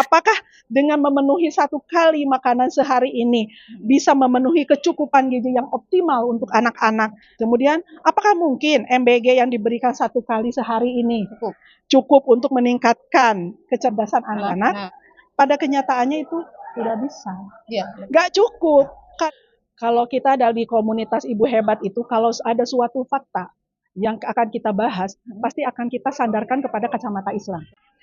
Apakah dengan memenuhi 1 kali makanan sehari ini bisa memenuhi kecukupan gizi yang optimal untuk anak-anak? Kemudian, apakah mungkin MBG yang diberikan 1 kali sehari ini cukup untuk meningkatkan kecerdasan anak-anak? Pada kenyataannya itu tidak bisa. Nggak cukup. Kalau kita dari komunitas Ibu Hebat itu, kalau ada suatu fakta yang akan kita bahas, pasti akan kita sandarkan kepada kacamata Islam.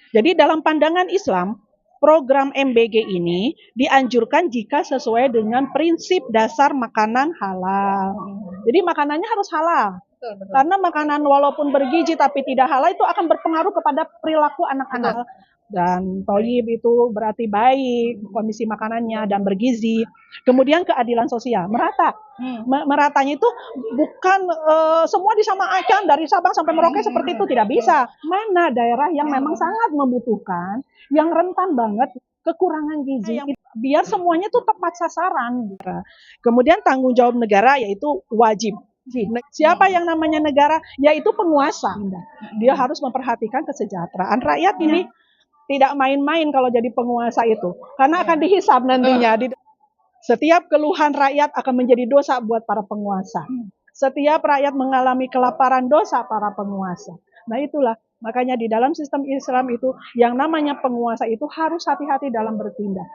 Jadi dalam pandangan Islam, program MBG ini dianjurkan jika sesuai dengan prinsip dasar makanan halal. Jadi makanannya harus halal. Betul. Karena makanan walaupun bergizi tapi tidak halal itu akan berpengaruh kepada perilaku anak-anak. Dan toyib itu berarti baik kondisi makanannya dan bergizi. Kemudian keadilan sosial, merata. Meratanya itu bukan semua disamakan dari Sabang sampai Merauke seperti itu, tidak bisa. Mana daerah yang memang sangat membutuhkan, yang rentan banget kekurangan gizi, biar semuanya tuh tepat sasaran. Kemudian tanggung jawab negara yaitu wajib. Siapa yang namanya negara? Yaitu penguasa. Dia harus memperhatikan kesejahteraan rakyat ini. Tidak main-main kalau jadi penguasa itu. Karena akan dihisab nantinya. Setiap keluhan rakyat akan menjadi dosa buat para penguasa. Setiap rakyat mengalami kelaparan, dosa para penguasa. Nah itulah. Makanya di dalam sistem Islam itu yang namanya penguasa itu harus hati-hati dalam bertindak.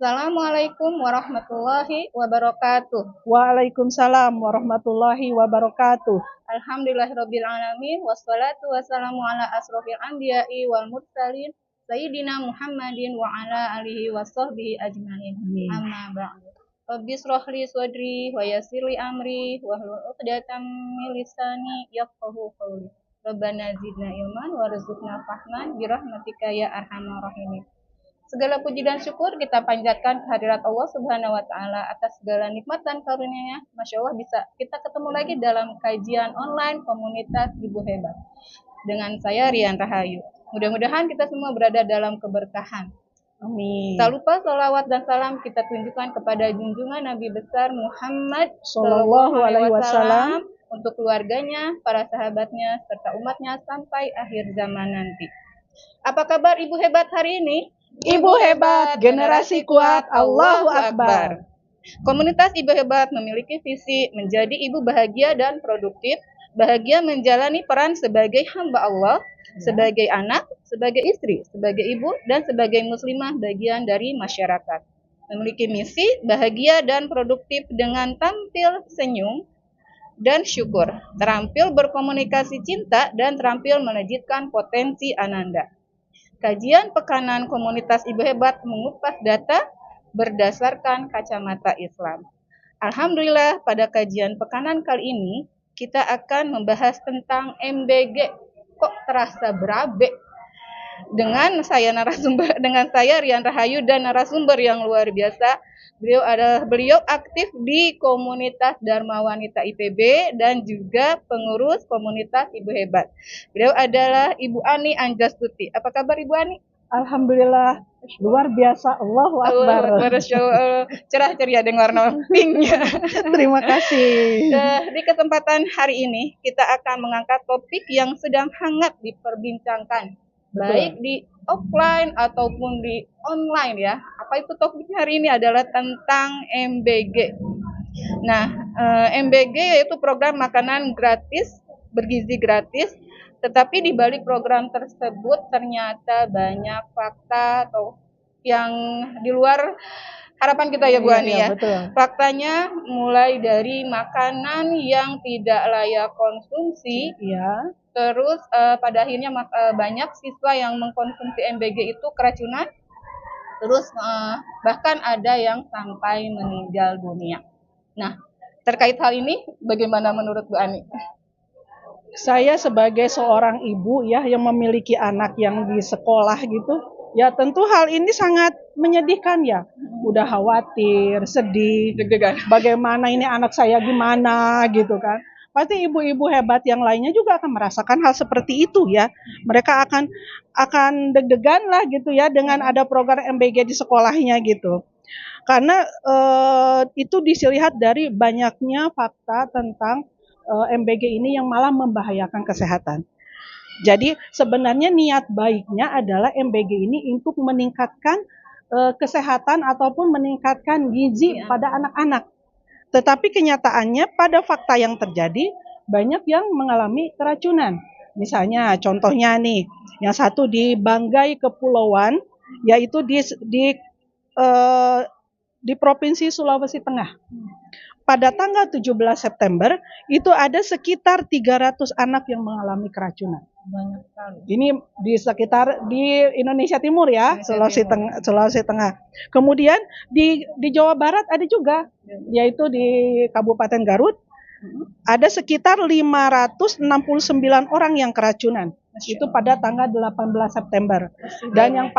Assalamualaikum warahmatullahi wabarakatuh. Waalaikumsalam warahmatullahi wabarakatuh. Alhamdulillahirabbil alamin wassalatu wassalamu ala asrofil anbiya'i wal mursalin sayyidina Muhammadin wa ala alihi washabbihi ajmain. Amma ba'du. Rabbi shrah li sadri wa yassir li amri wahlul 'uqdatam min lisani yafqahu qawli. Rabbana zidna ilman warzuqna fahman birahmatika ya arhamar rahimin. Segala puji dan syukur kita panjatkan kehadirat Allah Subhanahu wa Ta'ala atas segala nikmat dan karunia-Nya. Masya Allah bisa kita ketemu lagi dalam kajian online komunitas Ibu Hebat dengan saya Rian Rahayu. Mudah-mudahan kita semua berada dalam keberkahan. Amin. Tak lupa salawat dan salam kita tunjukkan kepada junjungan Nabi besar Muhammad Sallallahu Alaihi Wasallam untuk keluarganya, para sahabatnya, serta umatnya sampai akhir zaman nanti. Apa kabar Ibu Hebat hari ini? Ibu Hebat, generasi kuat, Allahu Akbar. Komunitas Ibu Hebat memiliki visi menjadi ibu bahagia dan produktif, bahagia menjalani peran sebagai hamba Allah, sebagai anak, sebagai istri, sebagai ibu, dan sebagai muslimah bagian dari masyarakat. Memiliki misi bahagia dan produktif dengan tampil senyum dan syukur, terampil berkomunikasi cinta, dan terampil melejitkan potensi ananda. Kajian pekanan komunitas Ibu Hebat mengupas data berdasarkan kacamata Islam. Alhamdulillah pada kajian pekanan kali ini kita akan membahas tentang MBG. Kok terasa berabe? Dengan saya Rian Rahayu dan narasumber yang luar biasa. Beliau aktif di komunitas Dharma Wanita IPB dan juga pengurus komunitas Ibu Hebat. Beliau adalah Ibu Ani Anjastuti. Apa kabar Ibu Ani? Alhamdulillah, luar biasa. Allahu Akbar. Cerah ceria dengan warna pinknya. Terima kasih. Di kesempatan hari ini kita akan mengangkat topik yang sedang hangat diperbincangkan. Betul. Baik di offline ataupun di online ya. Apa itu topiknya hari ini adalah tentang MBG. Nah, MBG yaitu program makanan gratis, bergizi gratis. Tetapi di balik program tersebut ternyata banyak fakta atau yang di luar harapan kita ya Bu Ani ya. Betul. Faktanya mulai dari makanan yang tidak layak konsumsi. Ya. Terus pada akhirnya banyak siswa yang mengkonsumsi MBG itu keracunan, Terus bahkan ada yang sampai meninggal dunia. Nah, terkait hal ini bagaimana menurut Bu Ani? Saya sebagai seorang ibu ya yang memiliki anak yang di sekolah gitu, ya tentu hal ini sangat menyedihkan ya. Udah khawatir, sedih, Deg-degan. bagaimana ini anak saya gimana gitu kan. Pasti ibu-ibu hebat yang lainnya juga akan merasakan hal seperti itu ya. Mereka akan deg-degan lah gitu ya dengan ada program MBG di sekolahnya gitu. Karena itu dilihat dari banyaknya fakta tentang MBG ini yang malah membahayakan kesehatan. Jadi sebenarnya niat baiknya adalah MBG ini untuk meningkatkan kesehatan ataupun meningkatkan gizi pada anak-anak. Tetapi kenyataannya pada fakta yang terjadi banyak yang mengalami keracunan. Misalnya contohnya nih, yang satu di Banggai Kepulauan, yaitu di Provinsi Sulawesi Tengah. Pada tanggal 17 September itu ada sekitar 300 anak yang mengalami keracunan. Banyak sekali. Ini di Indonesia Timur ya, Sulawesi Tengah. Kemudian di Jawa Barat ada juga, yaitu di Kabupaten Garut. Ada sekitar 569 orang yang keracunan. Itu pada tanggal 18 September. Dan yang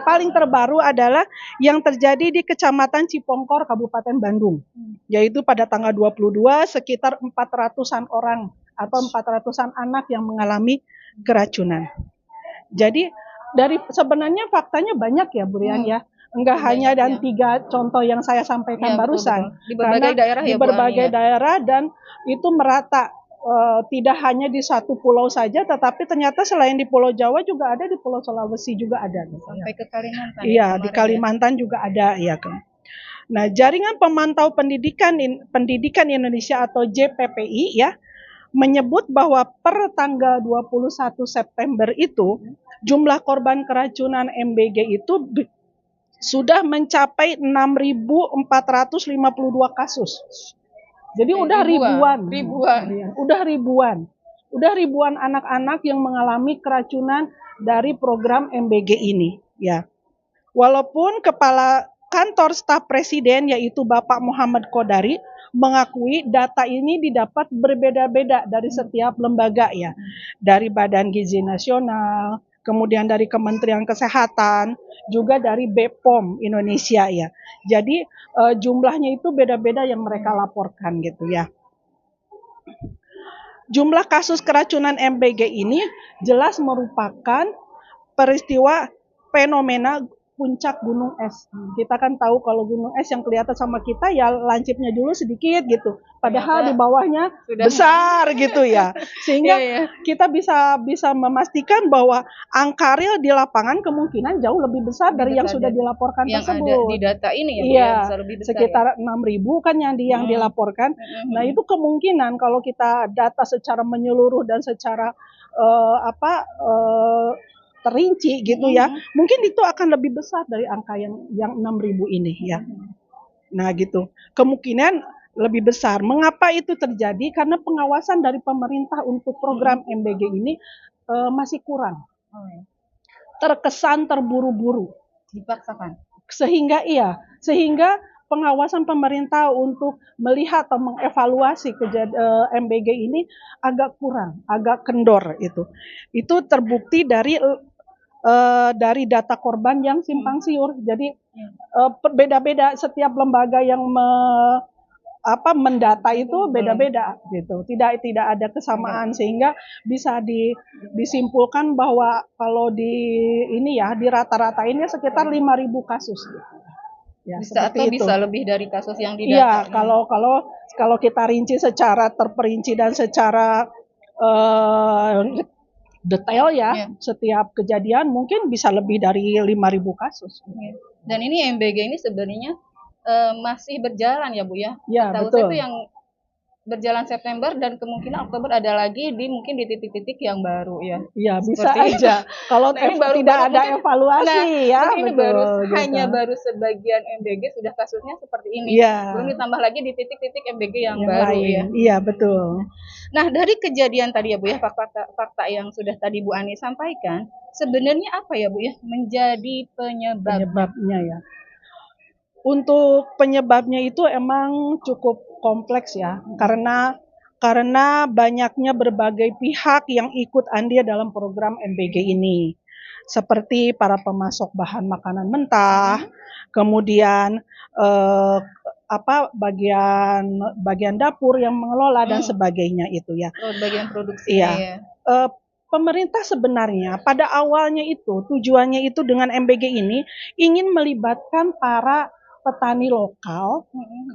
paling terbaru adalah yang terjadi di Kecamatan Cipongkor, Kabupaten Bandung. Yaitu pada tanggal 22 sekitar 400-an orang atau 400-an anak yang mengalami keracunan. Jadi sebenarnya faktanya banyak ya Bu Rian ya. Enggak hanya dan 3 contoh yang saya sampaikan Ya, barusan. betul. Di berbagai daerah di ya, Bu berbagai Ani, ya? daerah dan itu merata. Tidak hanya di satu pulau saja, tetapi ternyata selain di Pulau Jawa juga ada, di Pulau Sulawesi juga ada. Sampai ke Kalimantan. Iya, di Kalimantan juga ada, ya kan. Nah, Jaringan Pemantau Pendidikan Indonesia atau JPPI ya menyebut bahwa per tanggal 21 September itu jumlah korban keracunan MBG itu sudah mencapai 6.452 kasus. Jadi udah ribuan. Udah ribuan anak-anak yang mengalami keracunan dari program MBG ini ya. Walaupun Kepala Kantor Staf Presiden yaitu Bapak Muhammad Kodari mengakui data ini didapat berbeda-beda dari setiap lembaga ya. Dari Badan Gizi Nasional, kemudian dari Kementerian Kesehatan, juga dari BPOM Indonesia ya. Jadi jumlahnya itu beda-beda yang mereka laporkan gitu ya. Jumlah kasus keracunan MBG ini jelas merupakan peristiwa fenomena puncak gunung es. Kita kan tahu kalau gunung es yang kelihatan sama kita ya lancipnya dulu sedikit gitu. Padahal di bawahnya besar gitu ya. Sehingga kita bisa memastikan bahwa angka real di lapangan kemungkinan jauh lebih besar dari yang sudah dilaporkan yang tersebut. Ada di data ini ya, iya, bisa lebih besar, sekitar 6.000 kan yang dilaporkan. Nah, itu kemungkinan kalau kita data secara menyeluruh dan secara terinci gitu ya, mungkin itu akan lebih besar dari angka yang 6.000 ini ya. Nah gitu, kemungkinan lebih besar. Mengapa itu terjadi? Karena pengawasan dari pemerintah untuk program MBG ini masih kurang. Terkesan terburu-buru. Dipaksakan. Sehingga pengawasan pemerintah untuk melihat atau mengevaluasi MBG ini agak kurang, agak kendor itu. Itu terbukti dari data korban yang simpang siur. Jadi beda-beda, setiap lembaga yang mendata itu beda-beda gitu. Tidak ada kesamaan sehingga bisa disimpulkan bahwa kalau di rata-ratainnya sekitar 5.000 kasus gitu. Ya, bisa lebih dari kasus yang didata. Iya, kalau kita rinci secara terperinci dan secara detail ya, setiap kejadian mungkin bisa lebih dari 5.000 kasus. Dan ini MBG ini sebenarnya masih berjalan ya Bu ya? Ya, tahu betul. saya itu berjalan September dan kemungkinan Oktober ada lagi mungkin di titik-titik yang baru ya. Iya, bisa Seperti itu. aja. Kalau Nah, ini baru tidak ada mungkin, evaluasi ya, mungkin ini betul gitu. hanya baru sebagian MBG sudah kasusnya seperti ini. Iya. Belum ditambah lagi di titik-titik MBG yang Yang baru lain. ya. Iya, betul. Nah, dari kejadian tadi ya Bu ya, fakta yang sudah tadi Bu Ani sampaikan, sebenarnya apa ya Bu ya menjadi Penyebabnya ya. Untuk penyebabnya itu emang cukup kompleks ya, karena banyaknya berbagai pihak yang ikut andil dalam program MBG ini. Seperti para pemasok bahan makanan mentah, kemudian bagian dapur yang mengelola dan sebagainya itu ya. bagian produksi Iya. ya. Pemerintah sebenarnya pada awalnya itu tujuannya itu dengan MBG ini ingin melibatkan para petani lokal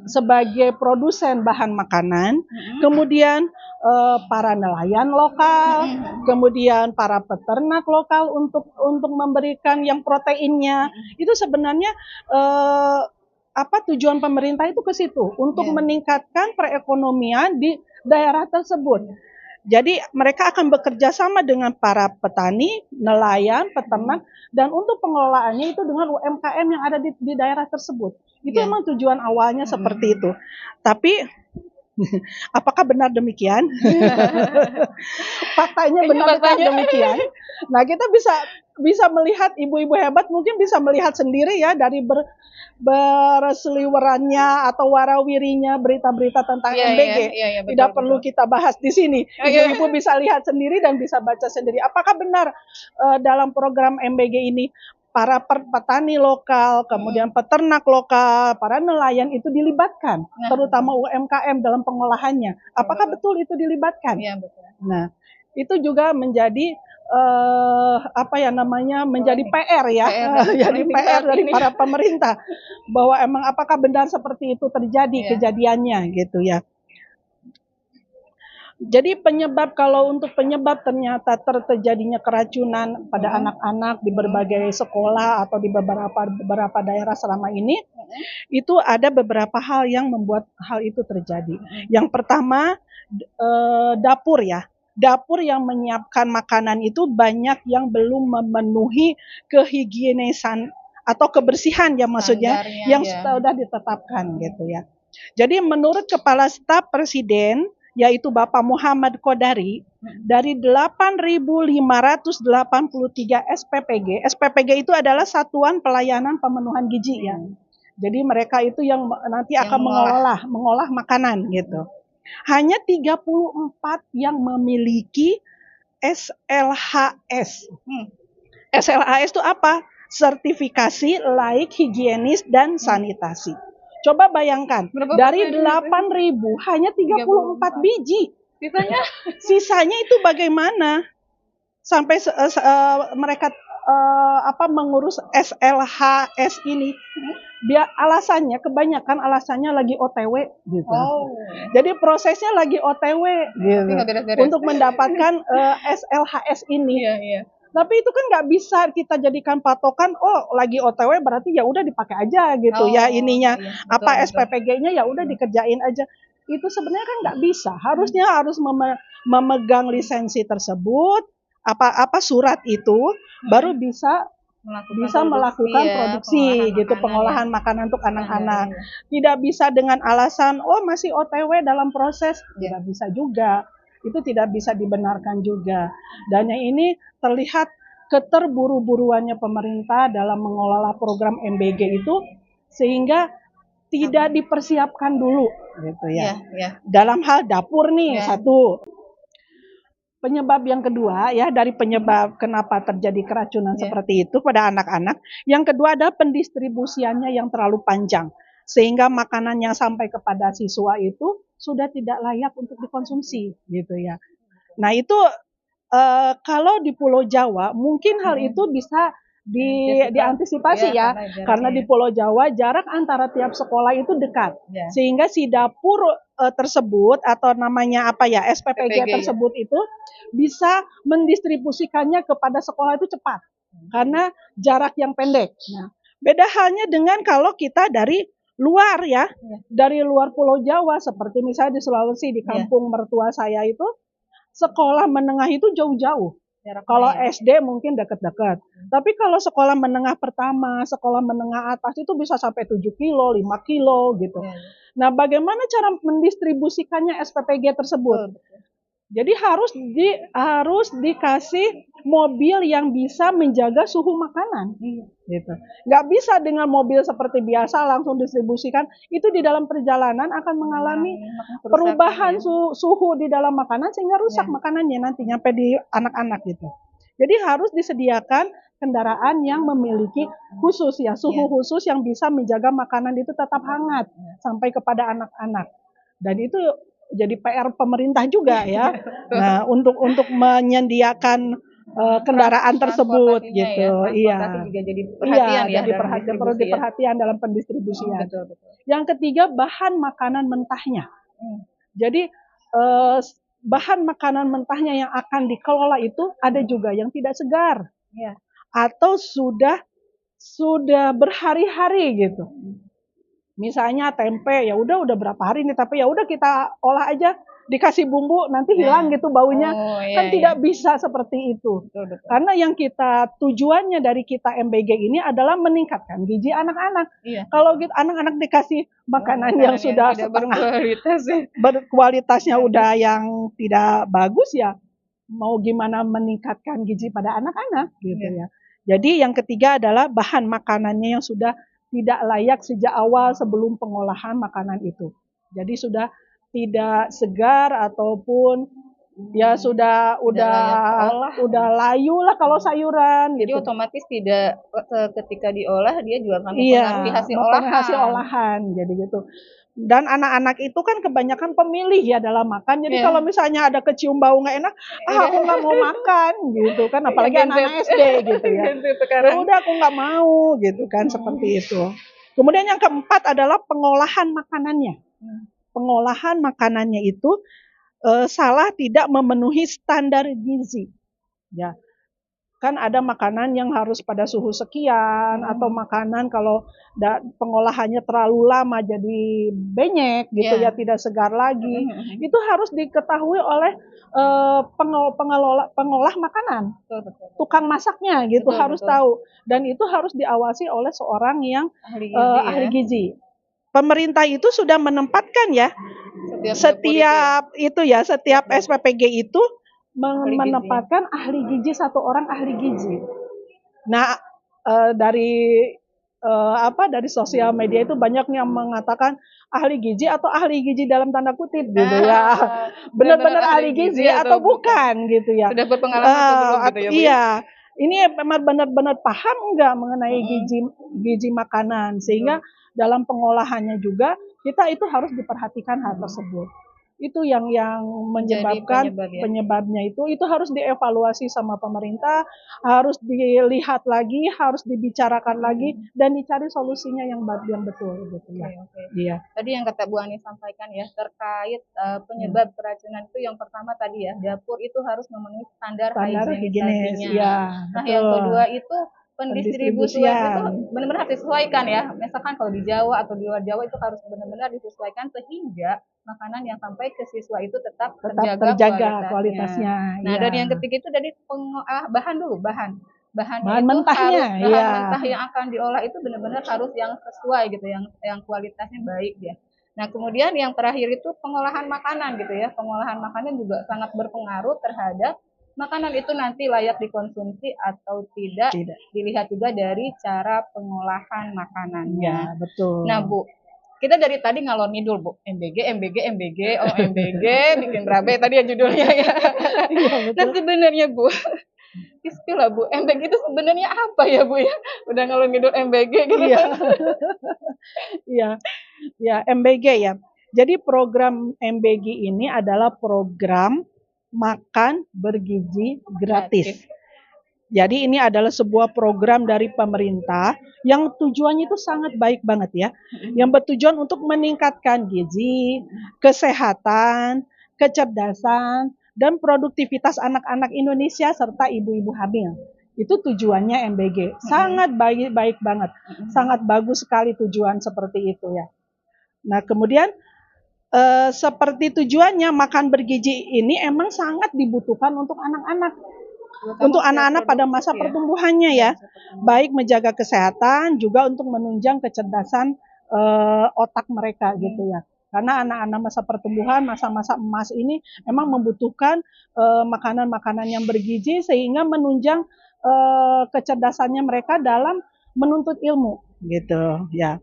sebagai produsen bahan makanan, kemudian para nelayan lokal, kemudian para peternak lokal untuk memberikan yang proteinnya. Itu sebenarnya tujuan pemerintah itu ke situ untuk meningkatkan perekonomian di daerah tersebut. Jadi mereka akan bekerja sama dengan para petani, nelayan, peternak, dan untuk pengelolaannya itu dengan UMKM yang ada di daerah tersebut. Itu memang tujuan awalnya seperti itu. Tapi apakah benar demikian? Faktanya benar demikian. Nah, kita bisa melihat ibu-ibu hebat mungkin bisa melihat sendiri ya dari berseliwerannya atau warawirinya berita-berita tentang MBG. Tidak perlu kita bahas di sini. Ibu-ibu bisa lihat sendiri dan bisa baca sendiri. Apakah benar dalam program MBG ini para petani lokal, kemudian peternak lokal, para nelayan itu dilibatkan, terutama UMKM dalam pengolahannya. Apakah betul itu dilibatkan? Iya, betul. Nah, itu juga menjadi menjadi PR ya, jadi PR dari para pemerintah bahwa emang apakah benar seperti itu terjadi kejadiannya gitu ya. Jadi kalau untuk penyebab ternyata terjadinya keracunan pada anak-anak di berbagai sekolah atau di beberapa daerah selama ini, itu ada beberapa hal yang membuat hal itu terjadi. Yang pertama dapur ya. Dapur yang menyiapkan makanan itu banyak yang belum memenuhi kehigienisan atau kebersihan ya maksudnya yang sudah ditetapkan gitu ya. Jadi menurut Kepala Staf Presiden yaitu Bapak Muhammad Kodari, dari 8.583 SPPG. SPPG itu adalah Satuan Pelayanan Pemenuhan Gizi ya. Jadi mereka itu yang nanti akan mengolah makanan gitu. Hanya 34 yang memiliki SLHS. SLHS itu apa? Sertifikasi laik higienis dan sanitasi. Coba bayangkan, dari 8.000 hanya 34 biji. Sisanya itu bagaimana? Sampai mereka mengurus SLHS ini. Kebanyakan alasannya lagi OTW gitu. Jadi prosesnya lagi OTW gitu, untuk mendapatkan SLHS ini. Tapi itu kan nggak bisa kita jadikan patokan. Lagi OTW berarti ya udah dipakai aja gitu ininya. SPPG-nya ya udah dikerjain aja. Itu sebenarnya kan nggak bisa. Harusnya harus memegang lisensi tersebut, surat itu, baru bisa melakukan produksi gitu, pengolahan makanan untuk anak-anak. Tidak bisa dengan alasan masih OTW dalam proses, tidak bisa juga. Itu tidak bisa dibenarkan juga. Dan yang ini terlihat keterburu-buruannya pemerintah dalam mengelola program MBG itu sehingga tidak dipersiapkan dulu gitu ya. Dalam hal dapur nih satu. Penyebab yang kedua ya, dari penyebab kenapa terjadi keracunan seperti itu pada anak-anak, yang kedua adalah pendistribusiannya yang terlalu panjang sehingga makanan yang sampai kepada siswa itu sudah tidak layak untuk dikonsumsi gitu ya. Nah itu kalau di Pulau Jawa mungkin hal itu bisa diantisipasi ya, karena di Pulau Jawa jarak antara tiap sekolah itu dekat, sehingga si dapur tersebut atau namanya SPPG tersebut itu bisa mendistribusikannya kepada sekolah itu cepat karena jarak yang pendek. Nah, beda halnya dengan kalau kita dari luar ya, Iya. dari luar Pulau Jawa, seperti misalnya di Sulawesi, di Iya. kampung mertua saya itu, sekolah menengah itu jauh-jauh. Jaraknya Kalau ya. SD mungkin dekat-dekat. Tapi kalau sekolah menengah pertama, sekolah menengah atas itu bisa sampai 7 kilo, 5 kilo gitu. Iya. Nah, bagaimana cara mendistribusikannya SPPG tersebut? Betul. Jadi harus dikasih mobil yang bisa menjaga suhu makanan. Gitu. Nggak bisa dengan mobil seperti biasa langsung distribusikan. Itu di dalam perjalanan akan mengalami perubahan suhu di dalam makanan sehingga rusak makanannya nanti nyampe di anak-anak gitu. Jadi harus disediakan kendaraan yang memiliki khusus ya, suhu khusus yang bisa menjaga makanan itu tetap hangat sampai kepada anak-anak. Dan itu jadi PR pemerintah juga ya. Nah, untuk menyediakan kendaraan tersebut gitu. Iya. Juga jadi perhatian ya. Jadi perlu diperhatian dalam pendistribusian. Betul. Yang ketiga, bahan makanan mentahnya. Jadi bahan makanan mentahnya yang akan dikelola itu ada juga yang tidak segar. Atau sudah berhari-hari gitu. Misalnya tempe, ya udah berapa hari nih, tapi ya udah kita olah aja, dikasih bumbu nanti hilang gitu baunya. Kan tidak bisa seperti itu. Betul. Karena yang kita tujuannya dari kita MBG ini adalah meningkatkan gizi anak-anak. Kalau anak-anak dikasih makanan yang sudah setengah berkualitasnya udah yang tidak bagus ya, mau gimana meningkatkan gizi pada anak-anak gitu ya. Jadi yang ketiga adalah bahan makanannya yang sudah tidak layak sejak awal sebelum pengolahan makanan itu. Jadi sudah tidak segar ataupun ya sudah layu lah kalau sayuran. Jadi gitu. otomatis tidak ketika diolah dia juga akan mempengaruhi hasil olahan. Jadi gitu. Dan anak-anak itu kan kebanyakan pemilih ya dalam makan. Jadi kalau misalnya ada kecium bau nggak enak, aku nggak mau makan gitu kan. Apalagi anak-anak SD gitu ya. Ya udah aku nggak mau gitu kan, seperti itu. Kemudian yang keempat adalah pengolahan makanannya. Pengolahan makanannya itu salah tidak memenuhi standar gizi. Ya. Kan ada makanan yang harus pada suhu sekian, atau makanan kalau pengolahannya terlalu lama jadi benyek gitu ya, tidak segar lagi. Itu harus diketahui oleh pengolah makanan. Tukang masaknya gitu harus tahu. Dan itu harus diawasi oleh seorang yang ahli gizi. Pemerintah itu sudah menempatkan ya setiap SPPG itu menempatkan ahli gizi, satu orang ahli gizi. Nah, dari sosial media itu banyak yang mengatakan ahli gizi atau ahli gizi dalam tanda kutip gitu ya. Benar-benar ahli gizi atau bukan gitu ya. Sudah berpengalaman atau belum gitu ya, Bu? Iya. Ini memang benar-benar paham enggak mengenai gizi makanan, sehingga dalam pengolahannya juga kita itu harus diperhatikan hal tersebut. Itu yang menyebabkan penyebabnya itu harus dievaluasi sama pemerintah, harus dilihat lagi, harus dibicarakan lagi dan dicari solusinya yang betul gitu ya. Iya. Tadi yang kata Bu Ani sampaikan ya terkait penyebab keracunan itu, yang pertama tadi ya, dapur itu harus memenuhi standar higienisasinya. Ya, nah, yang kedua itu pendistribusian itu benar-benar harus disesuaikan ya. Misalkan kalau di Jawa atau di luar Jawa itu harus benar-benar disesuaikan sehingga makanan yang sampai ke siswa itu tetap terjaga kualitasnya. Nah, dan yang ketiga itu dari bahan mentahnya. Bahan mentah yang akan diolah itu benar-benar harus yang sesuai gitu, yang kualitasnya baik ya. Nah, kemudian yang terakhir itu pengolahan makanan gitu ya. Pengolahan makanan juga sangat berpengaruh terhadap makanan itu nanti layak dikonsumsi atau tidak. Dilihat juga dari cara pengolahan makanannya. Ya, betul. Nah, Bu, kita dari tadi ngalor ngidul, Bu. MBG, bikin berabe tadi ya judulnya ya. Nah, sebenarnya Bu, istilah Bu, MBG itu sebenarnya apa ya, Bu ya? Udah ngalor ngidul MBG gitu. Iya. Ya, MBG ya. Jadi program MBG ini adalah program makan bergizi gratis. Jadi ini adalah sebuah program dari pemerintah yang tujuannya itu sangat baik banget ya. Yang bertujuan untuk meningkatkan gizi, kesehatan, kecerdasan, dan produktivitas anak-anak Indonesia serta ibu-ibu hamil. Itu tujuannya MBG. Sangat baik banget. Sangat bagus sekali tujuan seperti itu ya. Nah, kemudian seperti tujuannya makan bergizi ini emang sangat dibutuhkan untuk anak-anak. Untuk anak-anak pada masa pertumbuhannya ya. Baik menjaga kesehatan juga untuk menunjang kecerdasan otak mereka gitu ya. Karena anak-anak masa pertumbuhan, masa-masa emas ini memang membutuhkan makanan-makanan yang bergizi sehingga menunjang kecerdasannya mereka dalam menuntut ilmu gitu ya.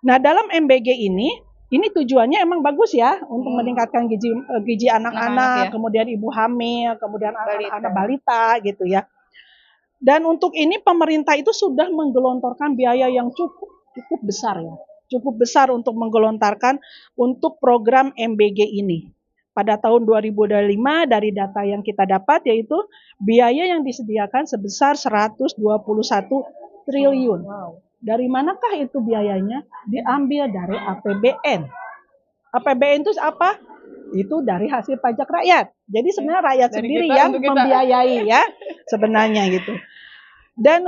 Nah, dalam MBG ini tujuannya emang bagus ya untuk meningkatkan gizi anak-anak, kemudian ibu hamil, kemudian anak-anak balita gitu ya. Dan untuk ini pemerintah itu sudah menggelontorkan biaya yang cukup besar ya. Cukup besar untuk menggelontarkan untuk program MBG ini. Pada tahun 2025 dari data yang kita dapat yaitu biaya yang disediakan sebesar 121 triliun. Dari manakah itu biayanya? Diambil dari APBN. APBN itu apa? Itu dari hasil pajak rakyat. Jadi sebenarnya rakyat sendiri yang membiayai ya sebenarnya gitu. Dan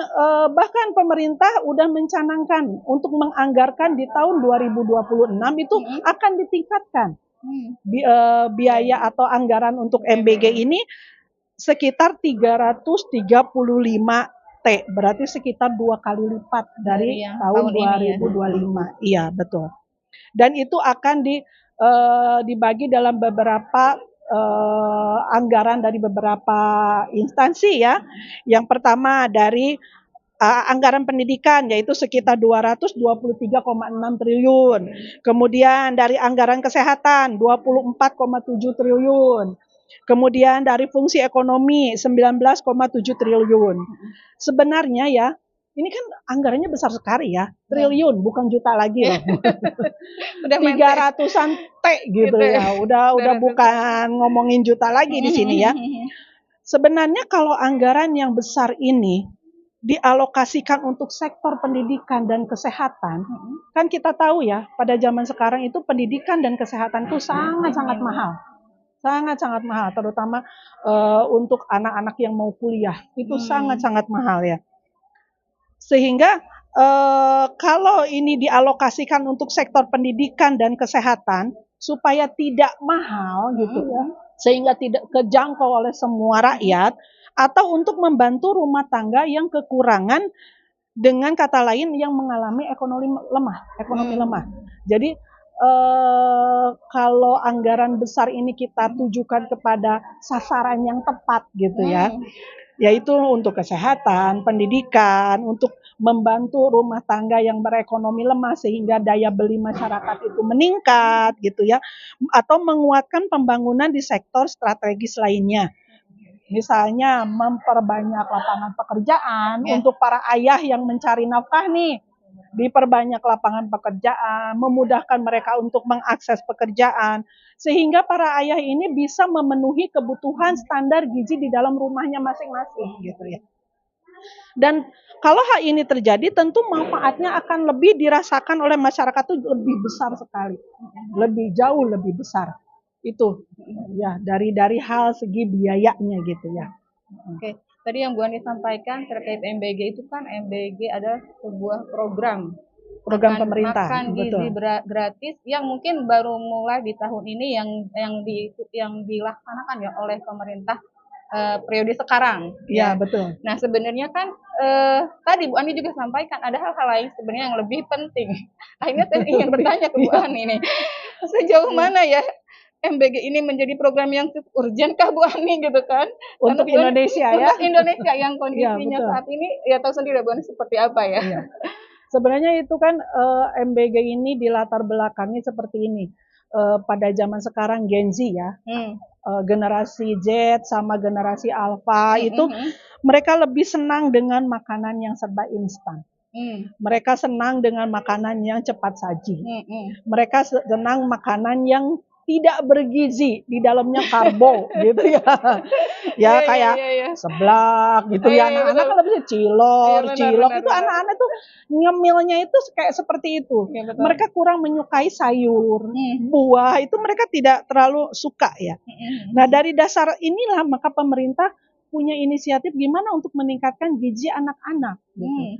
bahkan pemerintah udah mencanangkan untuk menganggarkan di tahun 2026 itu akan ditingkatkan biaya atau anggaran untuk MBG ini sekitar 335 T, berarti sekitar 2 kali lipat dari tahun 2025. Iya, betul. Dan itu akan dibagi dalam beberapa anggaran dari beberapa instansi ya. Yang pertama dari anggaran pendidikan yaitu sekitar 223,6 triliun. Kemudian dari anggaran kesehatan 24,7 triliun. Kemudian dari fungsi ekonomi 19,7 triliun. Sebenarnya ya, ini kan anggarannya besar sekali ya, triliun bukan juta lagi loh. 300-an T gitu ya. Udah bukan ngomongin juta lagi di sini ya. Sebenarnya kalau anggaran yang besar ini dialokasikan untuk sektor pendidikan dan kesehatan, kan kita tahu ya, pada zaman sekarang itu pendidikan dan kesehatan itu sangat-sangat mahal. Sangat-sangat mahal, terutama untuk anak-anak yang mau kuliah, itu sangat-sangat mahal ya. Sehingga kalau ini dialokasikan untuk sektor pendidikan dan kesehatan, supaya tidak mahal gitu ya, sehingga tidak kejangkau oleh semua rakyat, atau untuk membantu rumah tangga yang kekurangan, dengan kata lain yang mengalami ekonomi lemah. Jadi kalau anggaran besar ini kita tujukan kepada sasaran yang tepat gitu ya, yaitu untuk kesehatan, pendidikan, untuk membantu rumah tangga yang berekonomi lemah sehingga daya beli masyarakat itu meningkat gitu ya, atau menguatkan pembangunan di sektor strategis lainnya. Misalnya memperbanyak lapangan pekerjaan untuk para ayah yang mencari nafkah nih. Diperbanyak lapangan pekerjaan, memudahkan mereka untuk mengakses pekerjaan, sehingga para ayah ini bisa memenuhi kebutuhan standar gizi di dalam rumahnya masing-masing gitu ya. Dan kalau hal ini terjadi, tentu manfaatnya akan lebih dirasakan oleh masyarakat itu lebih besar sekali, jauh lebih besar. Itu ya dari hal segi biayanya gitu ya. Oke. Tadi yang Bu Ani sampaikan terkait MBG itu kan MBG adalah sebuah program pemerintah, makan gizi gratis yang mungkin baru mulai di tahun ini yang dilaksanakan ya oleh pemerintah periode sekarang. Ya, betul. Nah, sebenarnya kan tadi Bu Ani juga sampaikan ada hal-hal lain sebenarnya yang lebih penting. Akhirnya saya ingin bertanya ke Bu Ani nih, sejauh mana ya MBG ini menjadi program yang cukup urgent kah Bu Ani gitu kan? Untuk Indonesia ya. Untuk Indonesia yang kondisinya saat ini ya tahu sendiri Bu Ani seperti apa ya. Iya. Sebenarnya itu kan MBG ini dilatar belakangi seperti ini. Pada zaman sekarang Gen Z ya, generasi Z sama generasi Alpha itu mereka lebih senang dengan makanan yang serba instan. Mereka senang dengan makanan yang cepat saji. Mereka senang makanan yang tidak bergizi, di dalamnya karbo gitu ya. Ya kayak seblak gitu ya. Anak-anak kan lebih cilok itu anak-anak tuh nyemilnya itu kayak seperti itu. Mereka kurang menyukai sayur, buah itu mereka tidak terlalu suka ya. Nah, dari dasar inilah maka pemerintah punya inisiatif gimana untuk meningkatkan gizi anak-anak gitu. Hmm.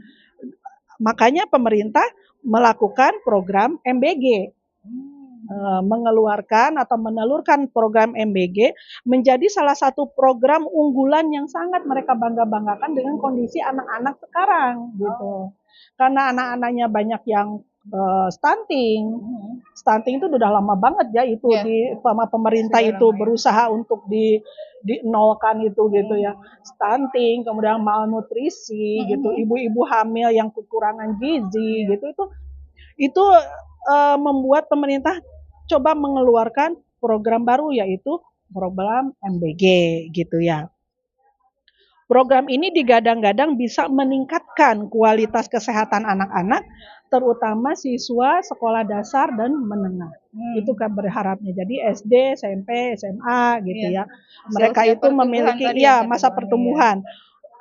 Makanya pemerintah melakukan program MBG, mengeluarkan atau menelurkan program MBG menjadi salah satu program unggulan yang sangat mereka bangga-banggakan dengan kondisi anak-anak sekarang gitu. Karena anak-anaknya banyak yang stunting. Stunting itu udah lama banget ya itu Ya. sama pemerintah Sudah itu lama ya. berusaha untuk dinolkan itu gitu ya. Stunting, kemudian malnutrisi gitu, ibu-ibu hamil yang kekurangan gizi gitu itu membuat pemerintah coba mengeluarkan program baru yaitu program MBG gitu ya. Program ini digadang-gadang bisa meningkatkan kualitas kesehatan anak-anak, terutama siswa sekolah dasar dan menengah. Itu kan berharapnya. Jadi SD, SMP, SMA gitu ya. Mereka Usia itu pertumbuhan memiliki tadi ya, masa pertumbuhan.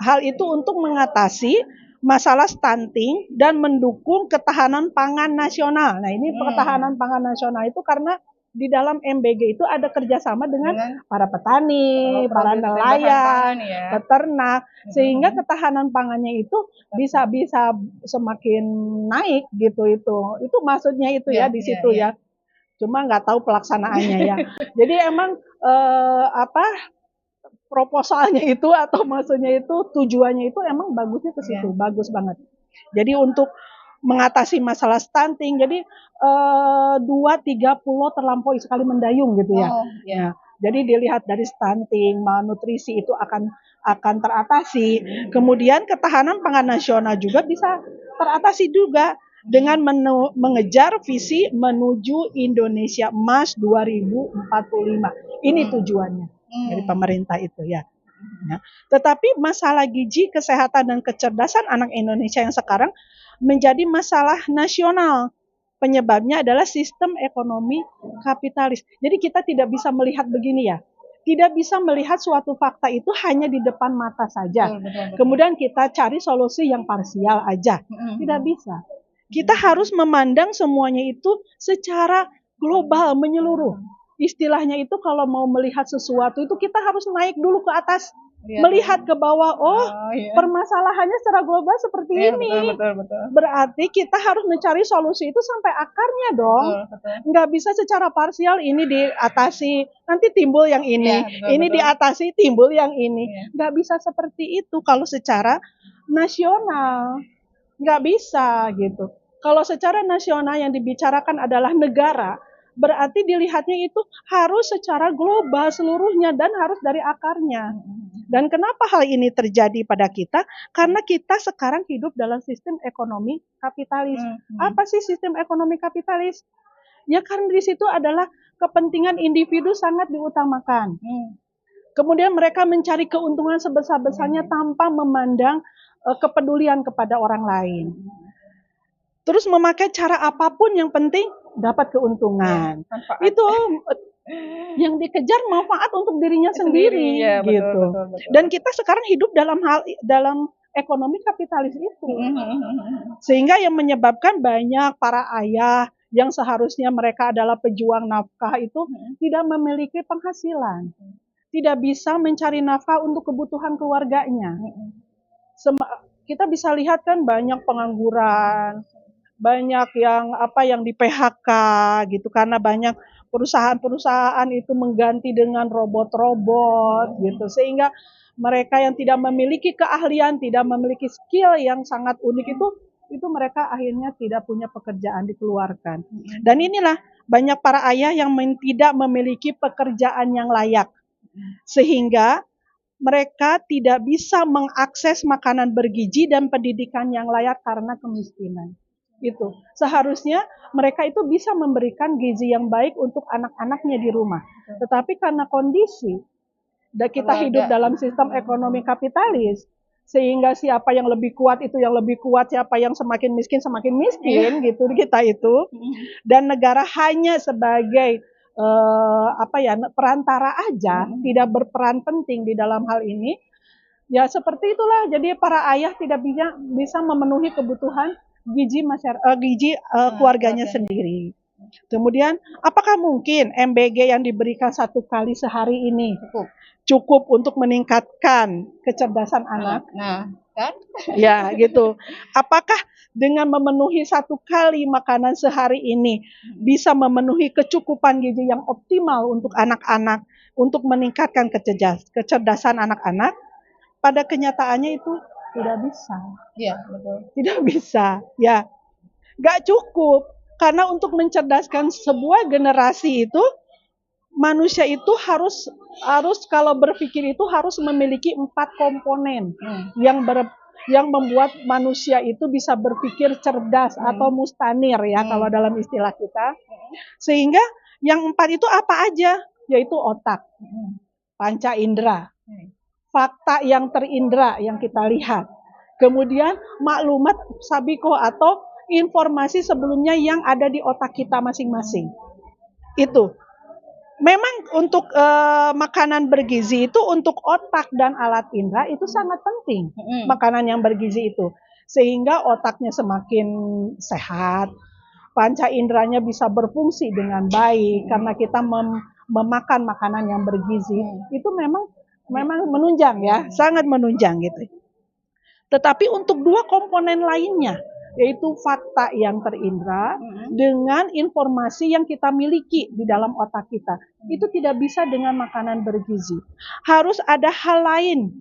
Hal itu untuk mengatasi masalah stunting dan mendukung ketahanan pangan nasional. Nah, ini ketahanan pangan nasional itu karena di dalam MBG itu ada kerjasama dengan para petani, para nelayan, peternak, sehingga ketahanan pangannya itu bisa semakin naik gitu itu maksudnya itu ya di situ ya. Cuma nggak tahu pelaksanaannya ya. Jadi emang proposalnya itu atau maksudnya itu tujuannya itu emang bagusnya ke situ, bagus banget. Jadi untuk mengatasi masalah stunting, jadi 2-3 pulau terlampaui sekali mendayung gitu ya. Nah, jadi dilihat dari stunting, malnutrisi itu akan teratasi. Kemudian ketahanan pangan nasional juga bisa teratasi juga dengan mengejar visi menuju Indonesia Emas 2045. Ini tujuannya dari pemerintah itu ya. Nah, tetapi masalah gizi, kesehatan dan kecerdasan anak Indonesia yang sekarang menjadi masalah nasional. Penyebabnya adalah sistem ekonomi kapitalis. Jadi kita tidak bisa melihat begini ya. Tidak bisa melihat suatu fakta itu hanya di depan mata saja. Kemudian kita cari solusi yang parsial aja. Tidak bisa. Kita harus memandang semuanya itu secara global, menyeluruh. Istilahnya itu kalau mau melihat sesuatu itu kita harus naik dulu ke atas. Melihat ke bawah, permasalahannya secara global seperti ini. Betul. Berarti kita harus mencari solusi itu sampai akarnya dong. Nggak bisa secara parsial ini diatasi, nanti timbul yang ini. Diatasi, timbul yang ini. Nggak bisa seperti itu kalau secara nasional. Nggak bisa gitu. Kalau secara nasional yang dibicarakan adalah negara, berarti dilihatnya itu harus secara global seluruhnya dan harus dari akarnya. Dan kenapa hal ini terjadi pada kita? Karena kita sekarang hidup dalam sistem ekonomi kapitalis. Apa sih sistem ekonomi kapitalis? Ya karena di situ adalah kepentingan individu sangat diutamakan. Kemudian mereka mencari keuntungan sebesar-besarnya tanpa memandang kepedulian kepada orang lain. Terus memakai cara apapun yang penting dapat keuntungan. Itu yang dikejar manfaat untuk dirinya sendiri gitu. Betul. Dan kita sekarang hidup dalam ekonomi kapitalis itu. Sehingga yang menyebabkan banyak para ayah yang seharusnya mereka adalah pejuang nafkah itu tidak memiliki penghasilan. Tidak bisa mencari nafkah untuk kebutuhan keluarganya. Kita bisa lihat kan banyak pengangguran, banyak yang di PHK gitu karena banyak perusahaan-perusahaan itu mengganti dengan robot-robot gitu sehingga mereka yang tidak memiliki keahlian, tidak memiliki skill yang sangat unik itu mereka akhirnya tidak punya pekerjaan dikeluarkan. Dan inilah banyak para ayah yang tidak memiliki pekerjaan yang layak sehingga mereka tidak bisa mengakses makanan bergizi dan pendidikan yang layak karena kemiskinan. Itu seharusnya mereka itu bisa memberikan gizi yang baik untuk anak-anaknya di rumah. Tetapi karena kondisi dan kita hidup dalam sistem ekonomi kapitalis, sehingga siapa yang lebih kuat itu yang lebih kuat, siapa yang semakin miskin gitu kita itu. Dan negara hanya sebagai perantara aja, tidak berperan penting di dalam hal ini. Ya seperti itulah. Jadi para ayah tidak bisa memenuhi kebutuhan gizi keluarganya sendiri. Kemudian, apakah mungkin MBG yang diberikan 1 kali sehari ini Cukup. cukup untuk meningkatkan kecerdasan anak? Nah, kan? Ya, gitu. Apakah dengan memenuhi 1 kali makanan sehari ini bisa memenuhi kecukupan gizi yang optimal untuk anak-anak, untuk meningkatkan kecerdasan anak-anak? Pada kenyataannya itu tidak bisa. Iya, betul. Tidak bisa, ya. Nggak cukup. Karena untuk mencerdaskan sebuah generasi itu, manusia itu harus kalau berpikir itu harus memiliki 4 komponen yang membuat manusia itu bisa berpikir cerdas atau mustanir ya kalau dalam istilah kita. Sehingga yang 4 itu apa aja? Yaitu otak, panca indera, fakta yang terindra yang kita lihat. Kemudian maklumat sabiko atau informasi sebelumnya yang ada di otak kita masing-masing. Itu. Memang untuk makanan bergizi itu untuk otak dan alat indera itu sangat penting. Makanan yang bergizi itu. Sehingga otaknya semakin sehat, panca inderanya bisa berfungsi dengan baik karena kita memakan makanan yang bergizi. Itu memang menunjang ya, sangat menunjang gitu. Tetapi untuk 2 komponen lainnya, yaitu fakta yang terindra dengan informasi yang kita miliki di dalam otak kita. Itu tidak bisa dengan makanan bergizi. Harus ada hal lain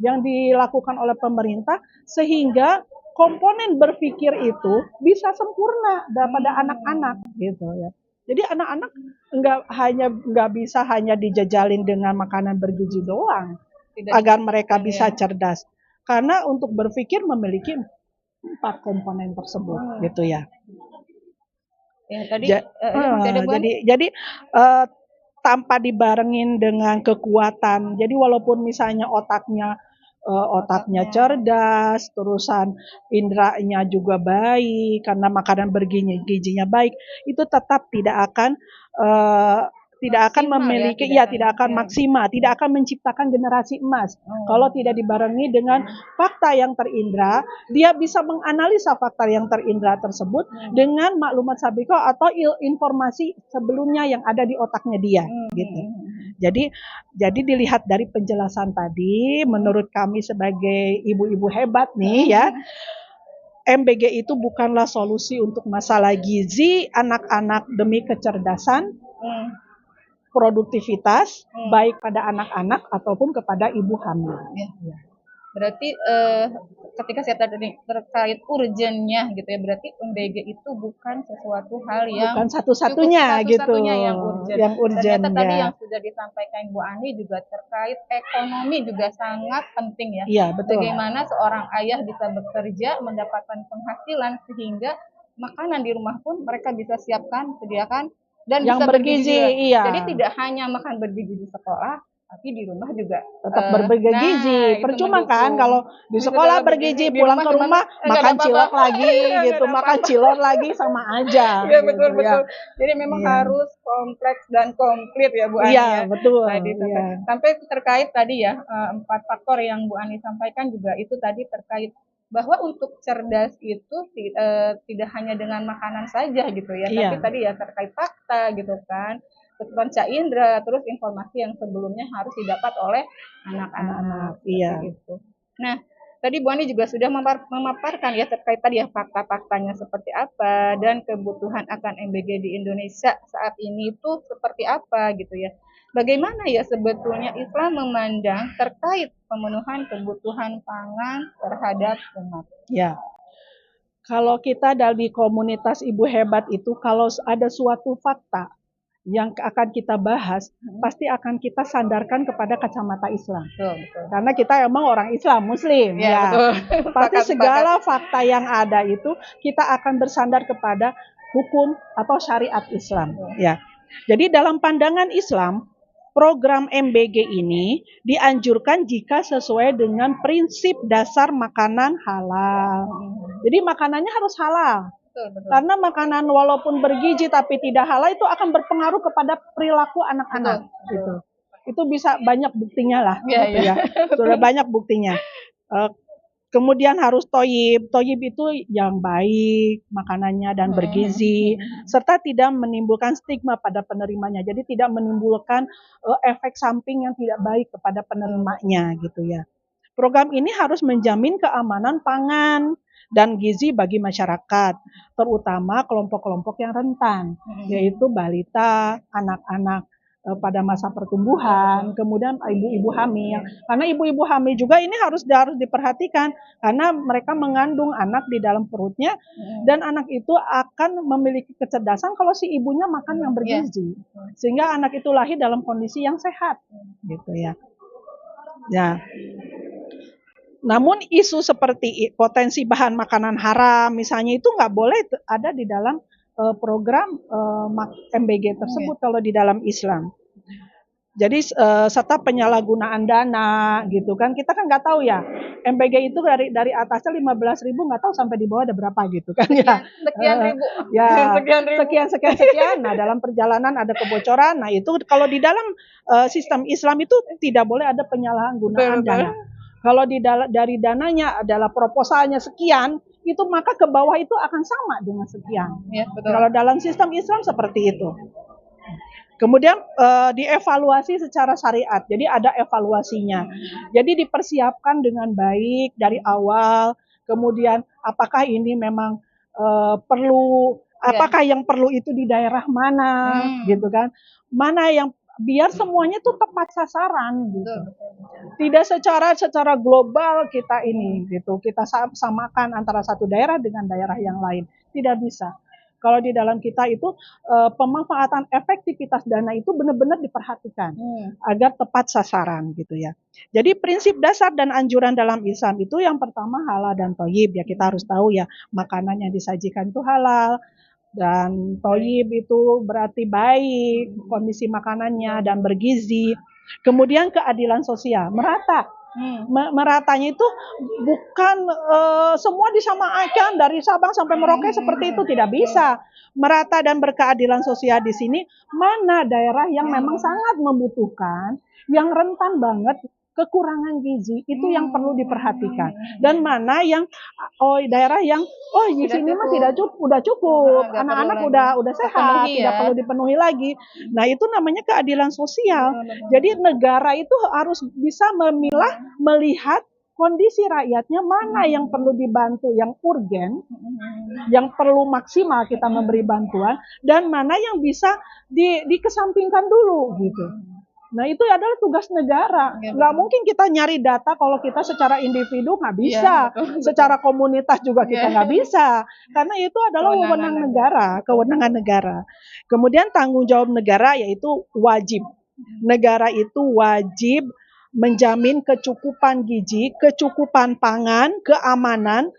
yang dilakukan oleh pemerintah sehingga komponen berpikir itu bisa sempurna daripada anak-anak gitu ya. Jadi anak-anak nggak bisa hanya dijajalin dengan makanan bergizi doang agar mereka bisa cerdas. Karena untuk berpikir memiliki 4 komponen tersebut gitu ya. Ya tadi jadi tanpa dibarengin dengan kekuatan. Jadi walaupun misalnya otaknya cerdas, terusan inderanya juga baik karena makanan bergizinya baik, itu tetap tidak akan memiliki tidak akan maksimal, tidak akan menciptakan generasi emas. Kalau tidak dibarengi dengan fakta yang terindra, dia bisa menganalisa fakta yang terindra tersebut dengan maklumat sabiko atau informasi sebelumnya yang ada di otaknya dia gitu. Jadi dilihat dari penjelasan tadi, menurut kami sebagai ibu-ibu hebat nih ya, MBG itu bukanlah solusi untuk masalah gizi anak-anak demi kecerdasan, produktivitas baik pada anak-anak ataupun kepada ibu hamil. Ya. Berarti ketika saya tadi terkait urgennya gitu ya, berarti MBG itu bukan sesuatu hal yang bukan satu-satunya gitu. Yang urgen. Ternyata tadi yang sudah disampaikan Bu Ani juga terkait ekonomi juga sangat penting ya. Iya, betul. Bagaimana seorang ayah bisa bekerja mendapatkan penghasilan sehingga makanan di rumah pun mereka bisa sediakan dan yang bisa bergizi, iya. Jadi tidak hanya makan bergizi di sekolah, tapi di rumah juga tetap bergizi. Percuma kan kalau di sekolah bergizi, pulang ke rumah makan cilok lagi gitu, makan cilor lagi sama aja. Iya betul. Jadi memang harus kompleks dan komplit ya Bu Ani. Iya, betul. Tadi sampai terkait tadi ya 4 faktor yang Bu Ani sampaikan juga itu tadi terkait bahwa untuk cerdas itu tidak hanya dengan makanan saja gitu ya, tapi tadi ya terkait fakta gitu kan, panca indera, terus informasi yang sebelumnya harus didapat oleh anak-anak. Iya. Itu. Nah, tadi Bu Ani juga sudah memaparkan ya terkait tadi ya fakta-faktanya seperti apa dan kebutuhan akan MBG di Indonesia saat ini itu seperti apa gitu ya. Bagaimana ya sebetulnya Islam memandang terkait pemenuhan kebutuhan pangan terhadap umat? Ya. Kalau kita dari komunitas Ibu Hebat itu, kalau ada suatu fakta yang akan kita bahas, pasti akan kita sandarkan kepada kacamata Islam. Betul. Karena kita emang orang Islam, Muslim. Ya. Betul. Pasti segala fakta yang ada itu kita akan bersandar kepada hukum atau syariat Islam. Ya. Jadi dalam pandangan Islam, program MBG ini dianjurkan jika sesuai dengan prinsip dasar makanan halal. Jadi makanannya harus halal. Betul. Karena makanan walaupun bergizi tapi tidak halal itu akan berpengaruh kepada perilaku anak-anak. Gitu. Itu bisa banyak buktinya lah. Ya. Sudah banyak buktinya. Kemudian harus toyib. Toyib itu yang baik makanannya dan bergizi, serta tidak menimbulkan stigma pada penerimanya. Jadi tidak menimbulkan efek samping yang tidak baik kepada penerimanya gitu ya. Program ini harus menjamin keamanan pangan dan gizi bagi masyarakat, terutama kelompok-kelompok yang rentan, yaitu balita, anak-anak pada masa pertumbuhan, kemudian ibu-ibu hamil. Karena ibu-ibu hamil juga ini harus diperhatikan karena mereka mengandung anak di dalam perutnya dan anak itu akan memiliki kecerdasan kalau si ibunya makan yang bergizi. Sehingga anak itu lahir dalam kondisi yang sehat gitu ya. Ya. Namun isu seperti potensi bahan makanan haram misalnya itu nggak boleh ada di dalam program MBG tersebut kalau di dalam Islam. Jadi serta penyalahgunaan dana gitu kan, kita kan nggak tahu ya MBG itu dari atasnya 15.000 nggak tahu sampai di bawah ada berapa gitu kan ya. Sekian ribu. Ya sekian. Nah dalam perjalanan ada kebocoran. Nah itu kalau di dalam sistem Islam itu tidak boleh ada penyalahgunaan dana. Kalau dari dananya adalah proposalnya sekian, itu maka ke bawah itu akan sama dengan sekian. Ya, betul. Kalau dalam sistem Islam seperti itu. Kemudian dievaluasi secara syariat, jadi ada evaluasinya. Jadi dipersiapkan dengan baik dari awal. Kemudian apakah ini memang perlu, apakah yang perlu itu di daerah mana, gitu kan? Mana yang biar semuanya tuh tepat sasaran gitu. Tidak secara global kita ini gitu. Kita samakan antara satu daerah dengan daerah yang lain. Tidak bisa. Kalau di dalam kita itu pemanfaatan efektivitas dana itu benar-benar diperhatikan agar tepat sasaran gitu ya. Jadi prinsip dasar dan anjuran dalam Islam itu yang pertama halal dan thayyib ya, kita harus tahu ya makanan yang disajikan itu halal dan thayyib itu berarti baik kondisi makanannya dan bergizi. Kemudian keadilan sosial merata. Meratanya itu bukan semua disamakan dari Sabang sampai Merauke seperti itu, tidak bisa. Merata dan berkeadilan sosial di sini mana daerah yang memang sangat membutuhkan, yang rentan banget kekurangan gizi itu yang perlu diperhatikan, dan mana yang daerah yang di sini mah tidak cukup, udah cukup, anak-anak udah sehat, tidak perlu dipenuhi lagi. Nah itu namanya keadilan sosial. Jadi negara itu harus bisa memilah, melihat kondisi rakyatnya mana yang perlu dibantu, yang urgen, yang perlu maksimal kita memberi bantuan, dan mana yang bisa dikesampingkan dulu gitu. Nah itu adalah tugas negara. Nggak mungkin kita nyari data kalau kita secara individu nggak bisa, secara komunitas juga kita nggak bisa, karena itu adalah kewenangan negara. Kemudian tanggung jawab negara yaitu wajib. Negara itu wajib menjamin kecukupan gizi, kecukupan pangan, keamanan,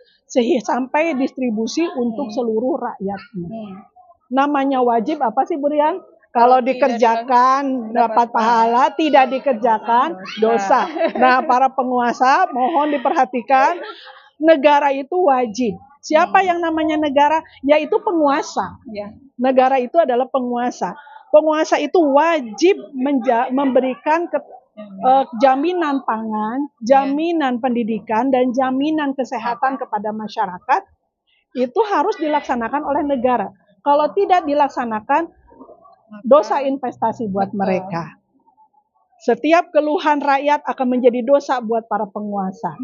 sampai distribusi untuk seluruh rakyatnya. Namanya wajib apa sih Bu Rian? Kalau dikerjakan dapat pahala, tidak dikerjakan dosa. Nah, para penguasa mohon diperhatikan, negara itu wajib. Siapa yang namanya negara? Yaitu penguasa. Negara itu adalah penguasa. Penguasa itu wajib memberikan jaminan pangan, jaminan pendidikan, dan jaminan kesehatan kepada masyarakat. Itu harus dilaksanakan oleh negara. Kalau tidak dilaksanakan, dosa investasi buat mereka. Setiap keluhan rakyat akan menjadi dosa buat para penguasa.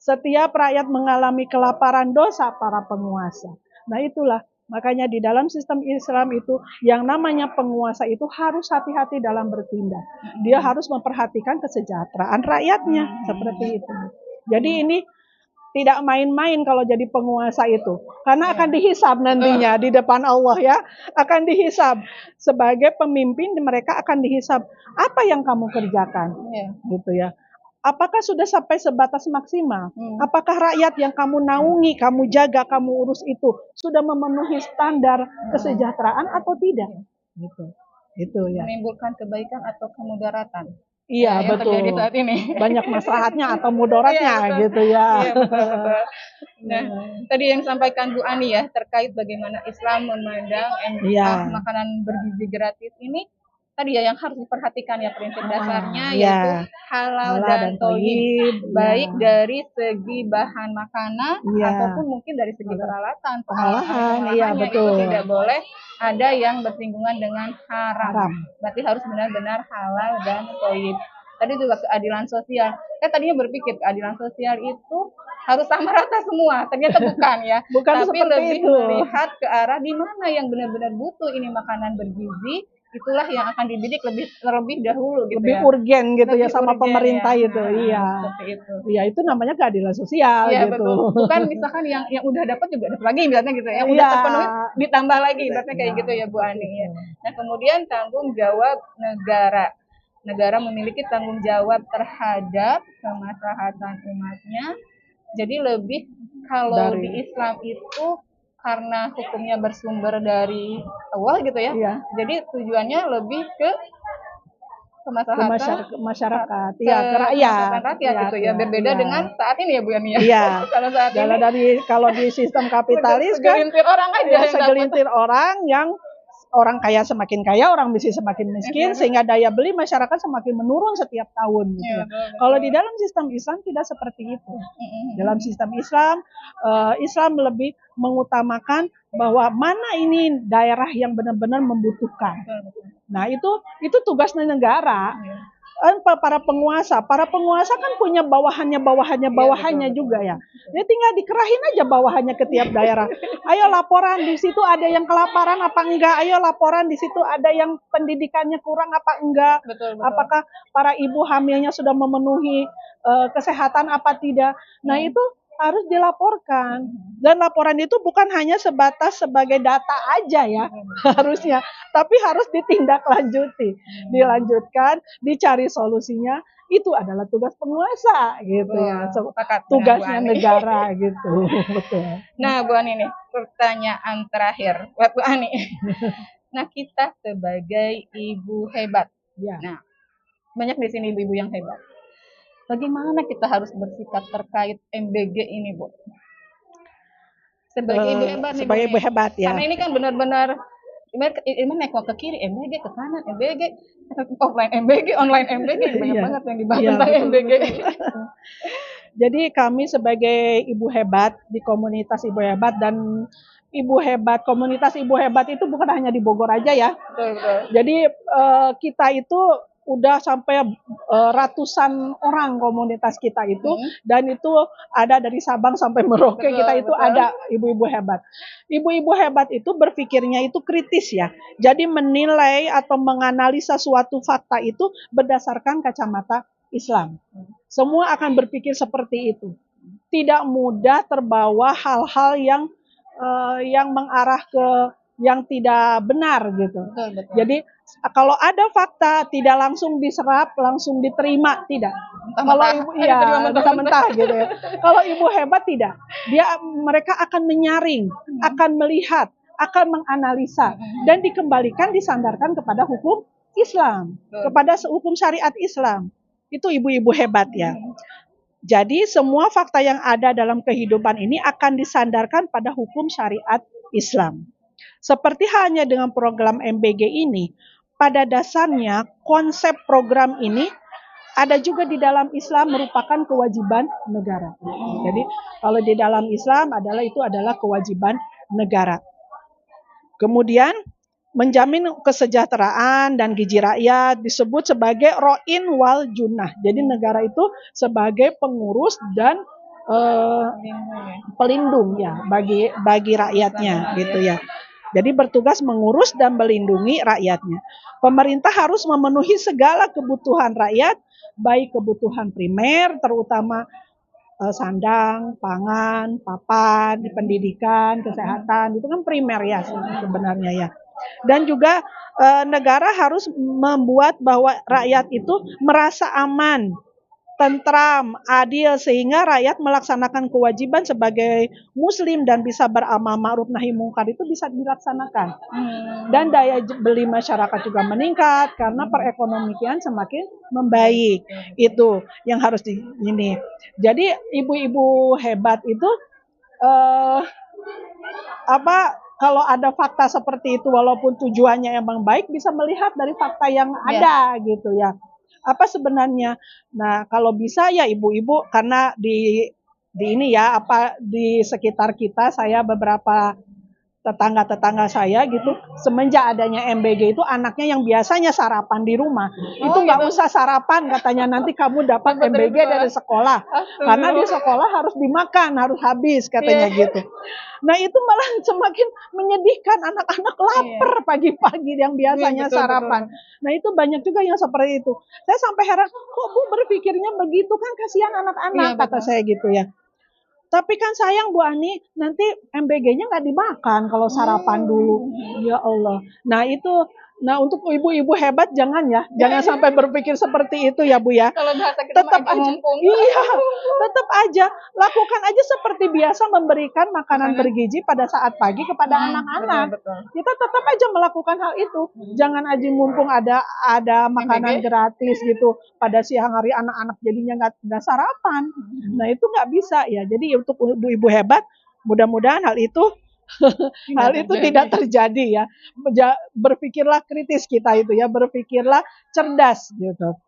Setiap rakyat mengalami kelaparan, dosa para penguasa. Nah itulah, makanya di dalam sistem Islam itu yang namanya penguasa itu harus hati-hati dalam bertindak. Dia harus memperhatikan kesejahteraan rakyatnya, seperti itu. Jadi ini tidak main-main kalau jadi penguasa itu. Karena akan dihisab nantinya di depan Allah ya. Akan dihisab. Sebagai pemimpin mereka akan dihisab. Apa yang kamu kerjakan? Gitu ya. Apakah sudah sampai sebatas maksimal? Apakah rakyat yang kamu naungi, kamu jaga, kamu urus itu sudah memenuhi standar kesejahteraan atau tidak? Gitu ya. Menimbulkan kebaikan atau kemudaratan. Iya betul. Saat ini. Banyak maslahatnya atau mudaratnya gitu ya. Iya, betul. Nah, tadi yang disampaikan Bu Ani ya terkait bagaimana Islam memandang makanan bergizi gratis ini tadi ya yang harus diperhatikan ya prinsip dasarnya ya. yaitu halal Halal dan dan thayyib. thayyib, Baik ya. dari segi bahan makanan Iya. ataupun mungkin dari segi peralatan, Pengolahan, iya pengolahannya itu betul. tidak boleh ada yang bersinggungan dengan haram. Haram. Berarti harus benar-benar halal dan thayyib. Tadi juga keadilan sosial. Saya tadinya berpikir keadilan sosial itu harus sama rata semua. Ternyata bukan ya. Bukan Tapi seperti lebih itu. melihat ke arah di mana yang benar-benar butuh ini makanan bergizi, itulah yang akan dibidik lebih dahulu gitu Lebih ya. urgen gitu Lebih ya sama urgen pemerintah ya. itu. Nah, Iya. seperti itu. Iya, itu namanya keadilan sosial Iya gitu. betul. Bukan misalkan yang udah dapat juga dapat lagi ibaratnya gitu ya. Yang udah Iya. terpenuhi ditambah lagi ibaratnya kayak Iya, gitu ya Bu Ani ya. betul. Nah, kemudian tanggung jawab negara. Negara memiliki tanggung jawab terhadap kemaslahatan umatnya. Jadi lebih kalau Dari- di Islam itu karena hukumnya bersumber dari Allah gitu ya. Iya. Jadi tujuannya lebih ke Ke kemaslahatan masyarakat, iya, ke rakyat, rakyat gitu ya. Berbeda iya. dengan saat ini ya Bu Yani ya. Iya. Kalau saat ini Kalau di sistem kapitalis kan segelintir orang aja ya, yang dapat. segelintir orang yang orang kaya semakin kaya, orang miskin semakin miskin, sehingga daya beli masyarakat semakin menurun setiap tahun. Gitu Iya, ya. betul. Kalau di dalam sistem Islam tidak seperti itu. Dalam sistem Islam, Islam lebih mengutamakan bahwa mana ini daerah yang benar-benar membutuhkan. Nah itu tugasnya negara. Para penguasa kan punya bawahannya juga ya. Dia tinggal dikerahin aja bawahannya ke tiap daerah. Ayo laporan di situ ada yang kelaparan apa enggak? Ayo laporan di situ ada yang pendidikannya kurang apa enggak? Betul. Apakah para ibu hamilnya sudah memenuhi kesehatan apa tidak? Nah itu harus dilaporkan, dan laporan itu bukan hanya sebatas sebagai data aja ya harusnya, tapi harus ditindaklanjuti, dilanjutkan, dicari solusinya. Itu adalah tugas penguasa gitu ya, tugasnya negara gitu. Betul. Nah Bu Ani nih, pertanyaan terakhir buat Bu Ani. Nah kita sebagai ibu hebat, ya. Nah banyak di sini ibu-ibu yang hebat. Bagaimana kita harus bersikap terkait MBG ini, Bu? Sebagai ibu hebat nih, sebagai ibu hebat ya. Karena ini kan benar-benar ini nengok ke kiri MBG, ke kanan MBG, offline MBG, online MBG, banyak banget yang dibahas tentang MBG. Jadi kami sebagai ibu hebat di komunitas ibu hebat, dan ibu hebat, komunitas ibu hebat itu bukan hanya di Bogor aja ya. Betul. Jadi kita itu udah sampai ratusan orang komunitas kita itu, dan itu ada dari Sabang sampai Merauke. Kita itu ada ibu-ibu hebat. Ibu-ibu hebat itu berpikirnya itu kritis ya. Jadi menilai atau menganalisa suatu fakta itu berdasarkan kacamata Islam. Semua akan berpikir seperti itu. Tidak mudah terbawa hal-hal yang mengarah ke yang tidak benar gitu. Betul. Jadi kalau ada fakta tidak langsung diserap, langsung diterima, tidak. Kalau ibu mentah-mentah gitu ya. Kalau ibu hebat tidak. Mereka akan menyaring, akan melihat, akan menganalisa, dan dikembalikan, disandarkan kepada hukum Islam, kepada hukum syariat Islam. Itu ibu-ibu hebat ya. Jadi semua fakta yang ada dalam kehidupan ini akan disandarkan pada hukum syariat Islam. Seperti halnya dengan program MBG ini, pada dasarnya konsep program ini ada juga di dalam Islam merupakan kewajiban negara. Jadi kalau di dalam Islam itu adalah kewajiban negara. Kemudian menjamin kesejahteraan dan gizi rakyat disebut sebagai ro'in wal junah. Jadi negara itu sebagai pengurus dan pelindung ya bagi rakyatnya gitu ya. Jadi bertugas mengurus dan melindungi rakyatnya. Pemerintah harus memenuhi segala kebutuhan rakyat, baik kebutuhan primer, terutama sandang, pangan, papan, pendidikan, kesehatan, itu kan primer ya sebenarnya ya. Dan juga negara harus membuat bahwa rakyat itu merasa aman, tentram, adil, sehingga rakyat melaksanakan kewajiban sebagai muslim dan bisa beramal ma'ruf nahi mungkar itu bisa dilaksanakan. Dan daya beli masyarakat juga meningkat karena perekonomian semakin membaik. Itu yang harus ini. Jadi ibu-ibu hebat itu kalau ada fakta seperti itu walaupun tujuannya emang baik, bisa melihat dari fakta yang ada gitu ya. Apa sebenarnya? Nah, kalau bisa ya ibu-ibu, karena di ini ya, apa di sekitar kita, saya beberapa tetangga-tetangga saya gitu, semenjak adanya MBG itu anaknya yang biasanya sarapan di rumah, itu nggak usah sarapan katanya, nanti kamu dapat MBG dari sekolah, karena di sekolah harus dimakan, harus habis katanya gitu. Nah itu malah semakin menyedihkan, anak-anak lapar pagi-pagi yang biasanya sarapan. Nah itu banyak juga yang seperti itu. Saya sampai heran, kok Bu berpikirnya begitu, kan kasihan anak-anak, kata saya gitu ya. Tapi kan sayang Bu Ani, nanti MBG-nya nggak dimakan kalau sarapan dulu. Ya Allah. Nah itu, nah untuk ibu-ibu hebat jangan ya, jangan sampai berpikir seperti itu ya Bu ya. Kalau bahasa kita Tetap aja, iya, tetap aja lakukan aja seperti biasa, memberikan makanan bergizi pada saat pagi kepada anak-anak. Kita tetap aja melakukan hal itu. Jangan aja mumpung ada makanan gratis gitu pada siang hari, anak-anak jadinya nggak sarapan. Nah itu nggak bisa ya. Jadi untuk ibu-ibu hebat, mudah-mudahan hal itu tidak terjadi ya. Berpikirlah kritis kita itu ya, berpikirlah cerdas gitu.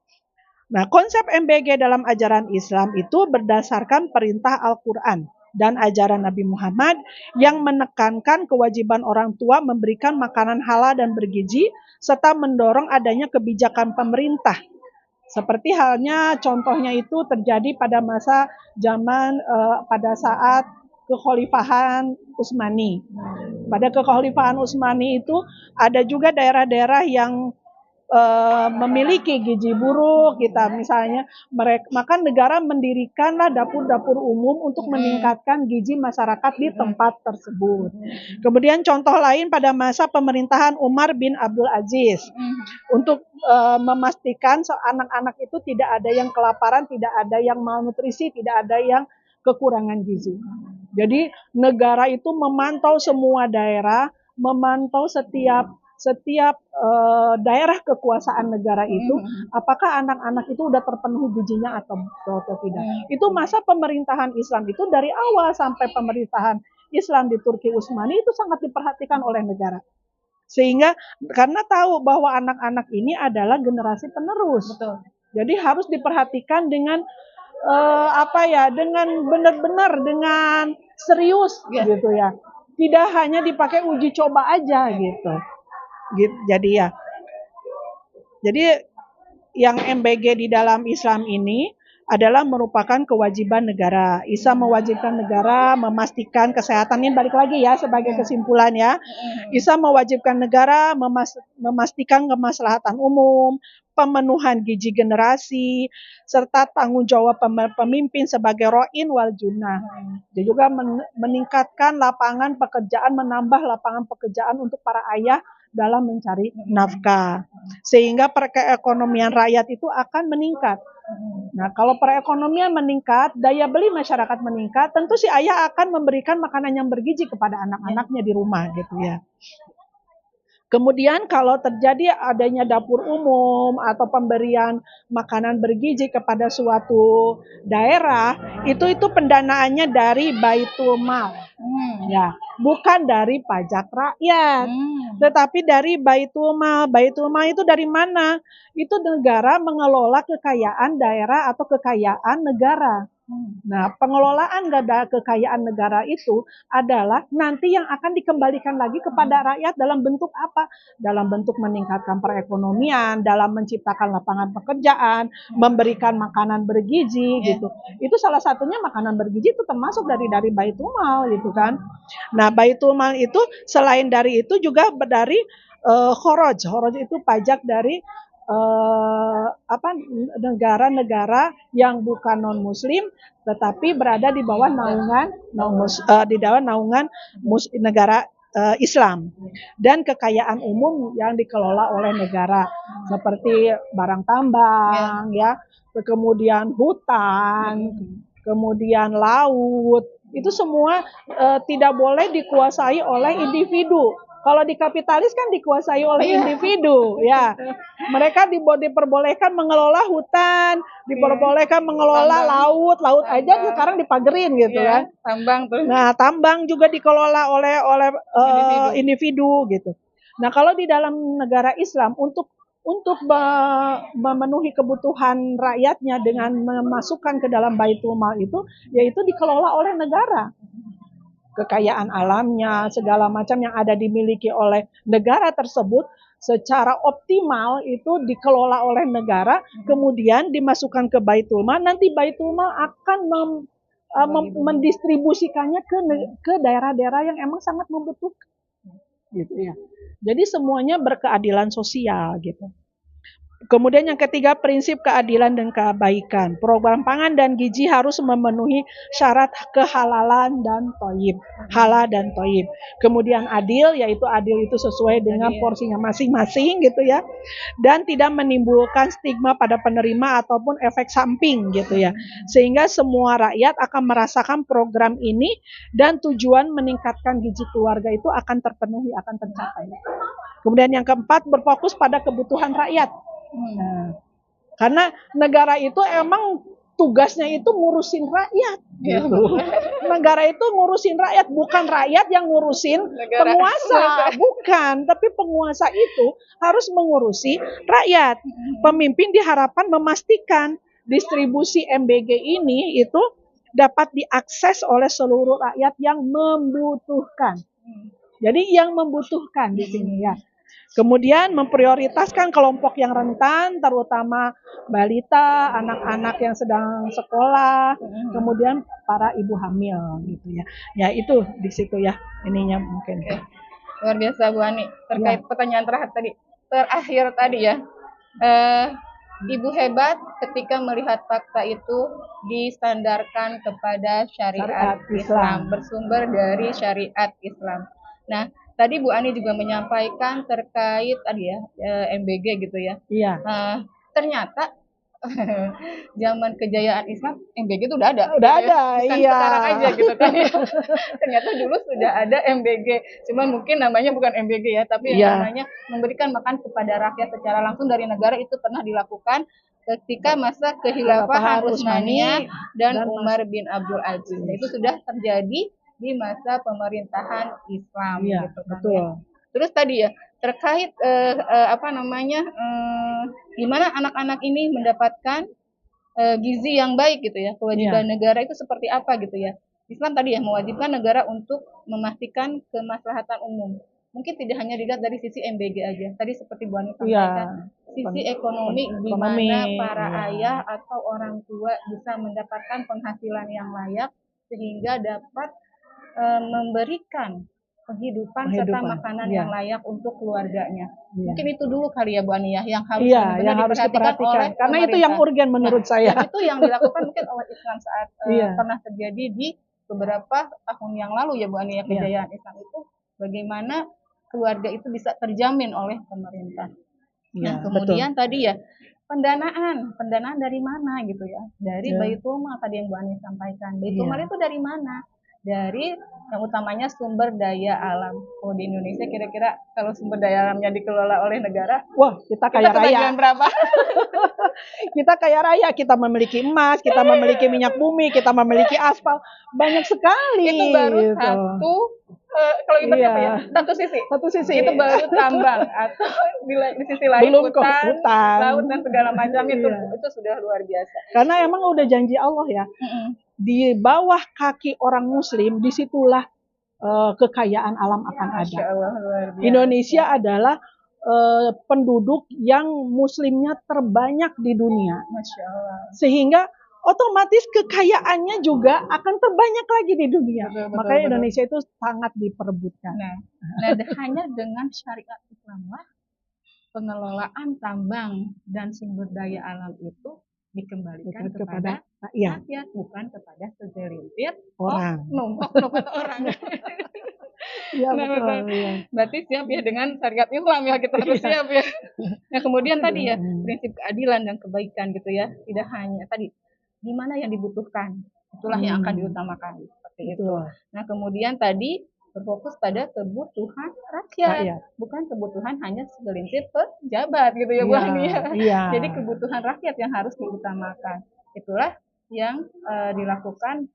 Nah, konsep MBG dalam ajaran Islam itu berdasarkan perintah Al-Quran dan ajaran Nabi Muhammad yang menekankan kewajiban orang tua memberikan makanan halal dan bergizi serta mendorong adanya kebijakan pemerintah. Seperti halnya contohnya itu terjadi pada masa zaman pada saat kekhalifahan Utsmani. Pada kekhalifahan Utsmani itu ada juga daerah-daerah yang memiliki gizi buruk, kita misalnya maka negara mendirikanlah dapur-dapur umum untuk meningkatkan gizi masyarakat di tempat tersebut. Kemudian contoh lain pada masa pemerintahan Umar bin Abdul Aziz, untuk memastikan anak-anak itu tidak ada yang kelaparan, tidak ada yang malnutrisi, tidak ada yang kekurangan gizi. Jadi negara itu memantau semua daerah, memantau setiap daerah kekuasaan negara itu, apakah anak-anak itu udah terpenuhi gizinya atau tidak. Itu masa pemerintahan Islam itu dari awal sampai pemerintahan Islam di Turki Utsmani itu sangat diperhatikan oleh negara. Sehingga karena tahu bahwa anak-anak ini adalah generasi penerus. Betul. Jadi harus diperhatikan dengan dengan benar-benar, dengan serius gitu ya. Tidak hanya dipakai uji coba aja gitu. Jadi yang MBG di dalam Islam ini adalah merupakan kewajiban negara. Islam mewajibkan negara memastikan kesehatan, ini balik lagi ya sebagai kesimpulan ya. Islam mewajibkan negara memastikan kemaslahatan umum, pemenuhan gizi generasi, serta tanggung jawab pemimpin sebagai ro'in wal junah. Dia juga meningkatkan lapangan pekerjaan, menambah lapangan pekerjaan untuk para ayah dalam mencari nafkah, sehingga perekonomian rakyat itu akan meningkat. Nah, kalau perekonomian meningkat, daya beli masyarakat meningkat, tentu si ayah akan memberikan makanan yang bergizi kepada anak-anaknya di rumah gitu ya. Kemudian kalau terjadi adanya dapur umum atau pemberian makanan bergizi kepada suatu daerah, itu pendanaannya dari Baitul Mal. Ya, bukan dari pajak rakyat. Tetapi dari Baitul Mal. Baitul Mal itu dari mana? Itu negara mengelola kekayaan daerah atau kekayaan negara. Nah, pengelolaan kekayaan negara itu adalah nanti yang akan dikembalikan lagi kepada rakyat dalam bentuk apa? Dalam bentuk meningkatkan perekonomian, dalam menciptakan lapangan pekerjaan, memberikan makanan bergizi gitu. Itu salah satunya makanan bergizi itu termasuk dari Baitul Mal gitu kan. Nah, Baitul Mal itu selain dari itu juga dari kharaj. Kharaj itu pajak dari negara-negara yang bukan non muslim tetapi berada di bawah naungan negara Islam, dan kekayaan umum yang dikelola oleh negara seperti barang tambang ya, kemudian hutan, kemudian laut, itu semua tidak boleh dikuasai oleh individu. Kalau di kapitalis kan dikuasai oleh individu, ya. Mereka diperbolehkan mengelola hutan, diperbolehkan mengelola laut aja sekarang dipagerin gitu kan. Tambang tuh. Nah, tambang juga dikelola oleh individu gitu. Nah, kalau di dalam negara Islam untuk memenuhi kebutuhan rakyatnya dengan memasukkan ke dalam Baitul Mal itu, yaitu dikelola oleh negara. Kekayaan alamnya, segala macam yang ada dimiliki oleh negara tersebut secara optimal itu dikelola oleh negara, kemudian dimasukkan ke Baitul Mal, nanti Baitul Mal akan mendistribusikannya ke daerah-daerah yang emang sangat membutuhkan gitu ya. Jadi semuanya berkeadilan sosial gitu. Kemudian yang ketiga, prinsip keadilan dan kebaikan. Program pangan dan gizi harus memenuhi syarat kehalalan dan thayyib, halal dan thayyib. Kemudian adil, yaitu adil itu sesuai dengan porsinya masing-masing gitu ya. Dan tidak menimbulkan stigma pada penerima ataupun efek samping gitu ya. Sehingga semua rakyat akan merasakan program ini dan tujuan meningkatkan gizi keluarga itu akan terpenuhi, akan tercapai. Kemudian yang keempat, berfokus pada kebutuhan rakyat. Nah, karena negara itu emang tugasnya itu ngurusin rakyat gitu. Negara itu ngurusin rakyat, bukan rakyat yang ngurusin penguasa, bukan, tapi penguasa itu harus mengurusi rakyat. Pemimpin diharapkan memastikan distribusi MBG ini itu dapat diakses oleh seluruh rakyat yang membutuhkan. Jadi yang membutuhkan di sini ya. Kemudian memprioritaskan kelompok yang rentan, terutama balita, anak-anak yang sedang sekolah, kemudian para ibu hamil gitu ya. Ya itu di situ ya ininya mungkin. Luar biasa Bu Ani. Terkait pertanyaan terakhir tadi ya. Ibu hebat ketika melihat fakta itu disandarkan kepada syariat Islam, bersumber dari syariat Islam. Nah, tadi Bu Ani juga menyampaikan terkait tadi ya MBG gitu ya. Iya. Ternyata zaman kejayaan Islam MBG itu udah ada. Udah ada, bukan iya. sekarang aja gitu kan. Ternyata dulu sudah ada MBG. Cuman mungkin namanya bukan MBG ya, tapi namanya memberikan makan kepada rakyat secara langsung dari negara itu pernah dilakukan ketika masa kehilafahan Utsmaniyah dan Umar bin Abdul Aziz. Nah, itu sudah terjadi di masa pemerintahan Islam gitu kan. Betul. Ya. Terus tadi ya terkait gimana anak-anak ini mendapatkan gizi yang baik gitu ya. Kewajiban negara itu seperti apa gitu ya. Islam tadi ya mewajibkan negara untuk memastikan kemaslahatan umum. Mungkin tidak hanya dilihat dari sisi MBG aja. Tadi seperti Bu Ani sampaikan, sisi ekonomi di mana para ayah atau orang tua bisa mendapatkan penghasilan yang layak sehingga dapat memberikan penghidupan serta makanan yang layak untuk keluarganya. Mungkin itu dulu kali ya Bu Ani ya yang harus diperhatikan oleh karena itu yang urgen menurut saya. Dan itu yang dilakukan mungkin oleh Islam saat pernah terjadi di beberapa tahun yang lalu ya Bu Ani ya, kejayaan Islam itu bagaimana keluarga itu bisa terjamin oleh pemerintah. Nah, kemudian tadi ya pendanaan dari mana gitu ya? Dari Baitul Mal tadi yang Bu Ani sampaikan. Baitul Mal itu dari mana? Dari yang utamanya sumber daya alam. Oh, di Indonesia kira-kira kalau sumber daya alamnya dikelola oleh negara, wah, kita kaya raya. Berapa? Kita kaya raya, kita memiliki emas, kita memiliki minyak bumi, kita memiliki aspal, banyak sekali. Itu baru satu kalau ibaratnya apa ya? Satu sisi. Itu baru tambang atau di sisi lain belum hutan, laut dan segala macam itu sudah luar biasa. Karena emang udah janji Allah ya. Di bawah kaki orang muslim disitulah kekayaan alam akan ada. Indonesia adalah penduduk yang muslimnya terbanyak di dunia. Masya Allah. Sehingga otomatis kekayaannya juga akan terbanyak lagi di dunia. Makanya Indonesia itu sangat diperebutkan. Nah, hanya dengan syariat Islamlah pengelolaan tambang dan sumber daya alam itu dikembalikan kepada rakyat, bukan kepada segelintir orang. Orang. Ya, betul. Berarti siap ya dengan syariat Islam ya, kita harus siap ya. Nah, kemudian tadi ya prinsip keadilan dan kebaikan gitu ya. Tidak hanya tadi di mana yang dibutuhkan, itulah yang akan diutamakan seperti itu. Nah, kemudian tadi berfokus pada kebutuhan rakyat, Rakyat. bukan kebutuhan hanya segelintir pejabat gitu ya Bu Iya, Ani ya. iya. Jadi kebutuhan rakyat yang harus diutamakan. Itulah yang dilakukan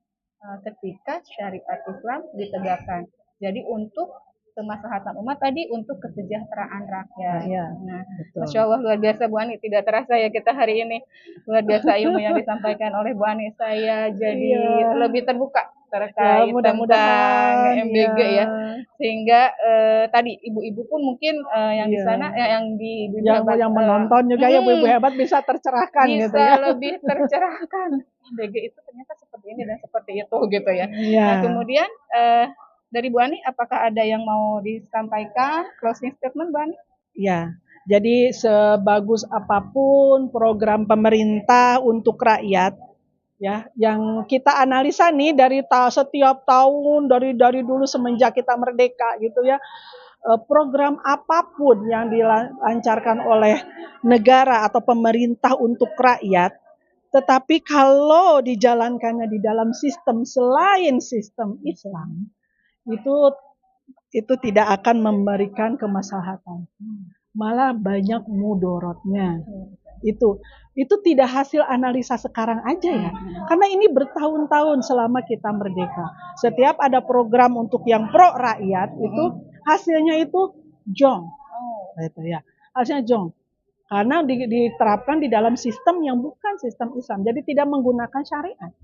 ketika syariat Islam ditegakkan. Jadi untuk kemaslahatan umat tadi, untuk kesejahteraan rakyat. Iya, Nah, betul. Masya Allah luar biasa Bu Ani, tidak terasa ya kita hari ini luar biasa ilmu yang disampaikan oleh Bu Ani. Saya jadi Iya. lebih terbuka Ya, terkait mudah-mudahan tentang MBG ya, sehingga tadi ibu-ibu pun mungkin yang di Iya. sana yang di Yang menonton juga ya Bu Ibu Hebat bisa tercerahkan gitu bisa ya. lebih tercerahkan. MBG itu ternyata seperti ini dan seperti itu gitu ya. Iya. Nah kemudian dari Bu Ani, apakah ada yang mau disampaikan closing statement Bu Ani? Ya, jadi sebagus apapun program pemerintah untuk rakyat, ya, yang kita analisa nih dari setiap tahun dari dulu semenjak kita merdeka gitu ya, program apapun yang dilancarkan oleh negara atau pemerintah untuk rakyat, tetapi kalau dijalankannya di dalam sistem selain sistem Islam, itu tidak akan memberikan kemaslahatan. Malah banyak mudorotnya. Itu tidak hasil analisa sekarang aja ya. Karena ini bertahun-tahun selama kita merdeka. Setiap ada program untuk yang pro rakyat itu hasilnya itu jong. Gitu ya. Hasilnya jong. Karena diterapkan di dalam sistem yang bukan sistem Islam. Jadi tidak menggunakan syariat.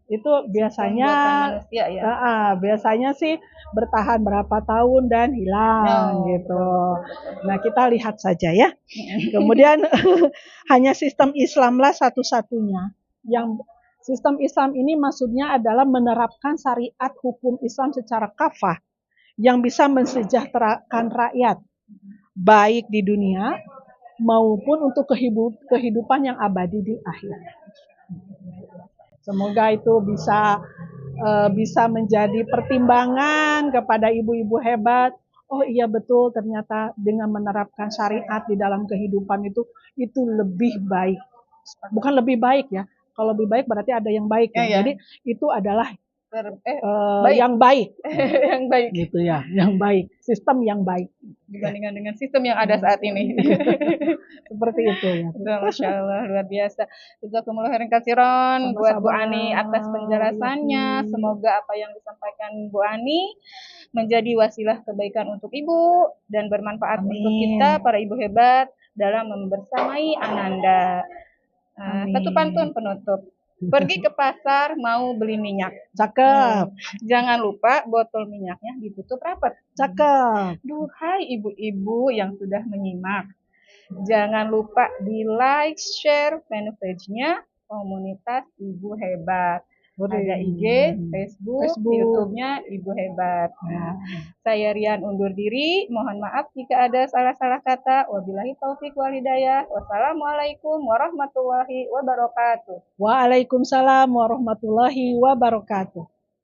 Itu biasanya manusia, ya? Biasanya sih bertahan berapa tahun dan hilang gitu. Nah, kita lihat saja ya. Kemudian hanya sistem Islamlah satu-satunya yang sistem Islam ini maksudnya adalah menerapkan syariat hukum Islam secara kafah yang bisa mensejahterakan rakyat baik di dunia maupun untuk kehidupan yang abadi di akhirat. Semoga itu bisa menjadi pertimbangan kepada ibu-ibu hebat. Oh iya betul, ternyata dengan menerapkan syariat di dalam kehidupan itu lebih baik. Bukan lebih baik ya. Kalau lebih baik berarti ada yang baik ya. Jadi itu adalah yang baik. Yang baik. Gitu ya, yang baik. Sistem yang baik. Dibandingkan dengan sistem yang ada saat ini. Seperti itu ya. Masya Allah, luar biasa. Jazakumullah khairan katsiran buat Bu Ani atas penjelasannya. Semoga apa yang disampaikan Bu Ani menjadi wasilah kebaikan untuk Ibu dan bermanfaat untuk kita para ibu hebat dalam membersamai Ananda. Satu pantun penutup. Pergi ke pasar mau beli minyak. Cakep. Jangan lupa botol minyaknya ditutup rapat. Cakep. Duhai ibu-ibu yang sudah menyimak, jangan lupa di like, share fanpage-nya Komunitas Ibu Hebat. Ada IG, Facebook. YouTube-nya Ibu Hebat. Nah, saya Rian undur diri. Mohon maaf jika ada salah-salah kata. Wabillahi taufik wal hidayah. Wassalamualaikum warahmatullahi wabarakatuh. Waalaikumsalam warahmatullahi wabarakatuh.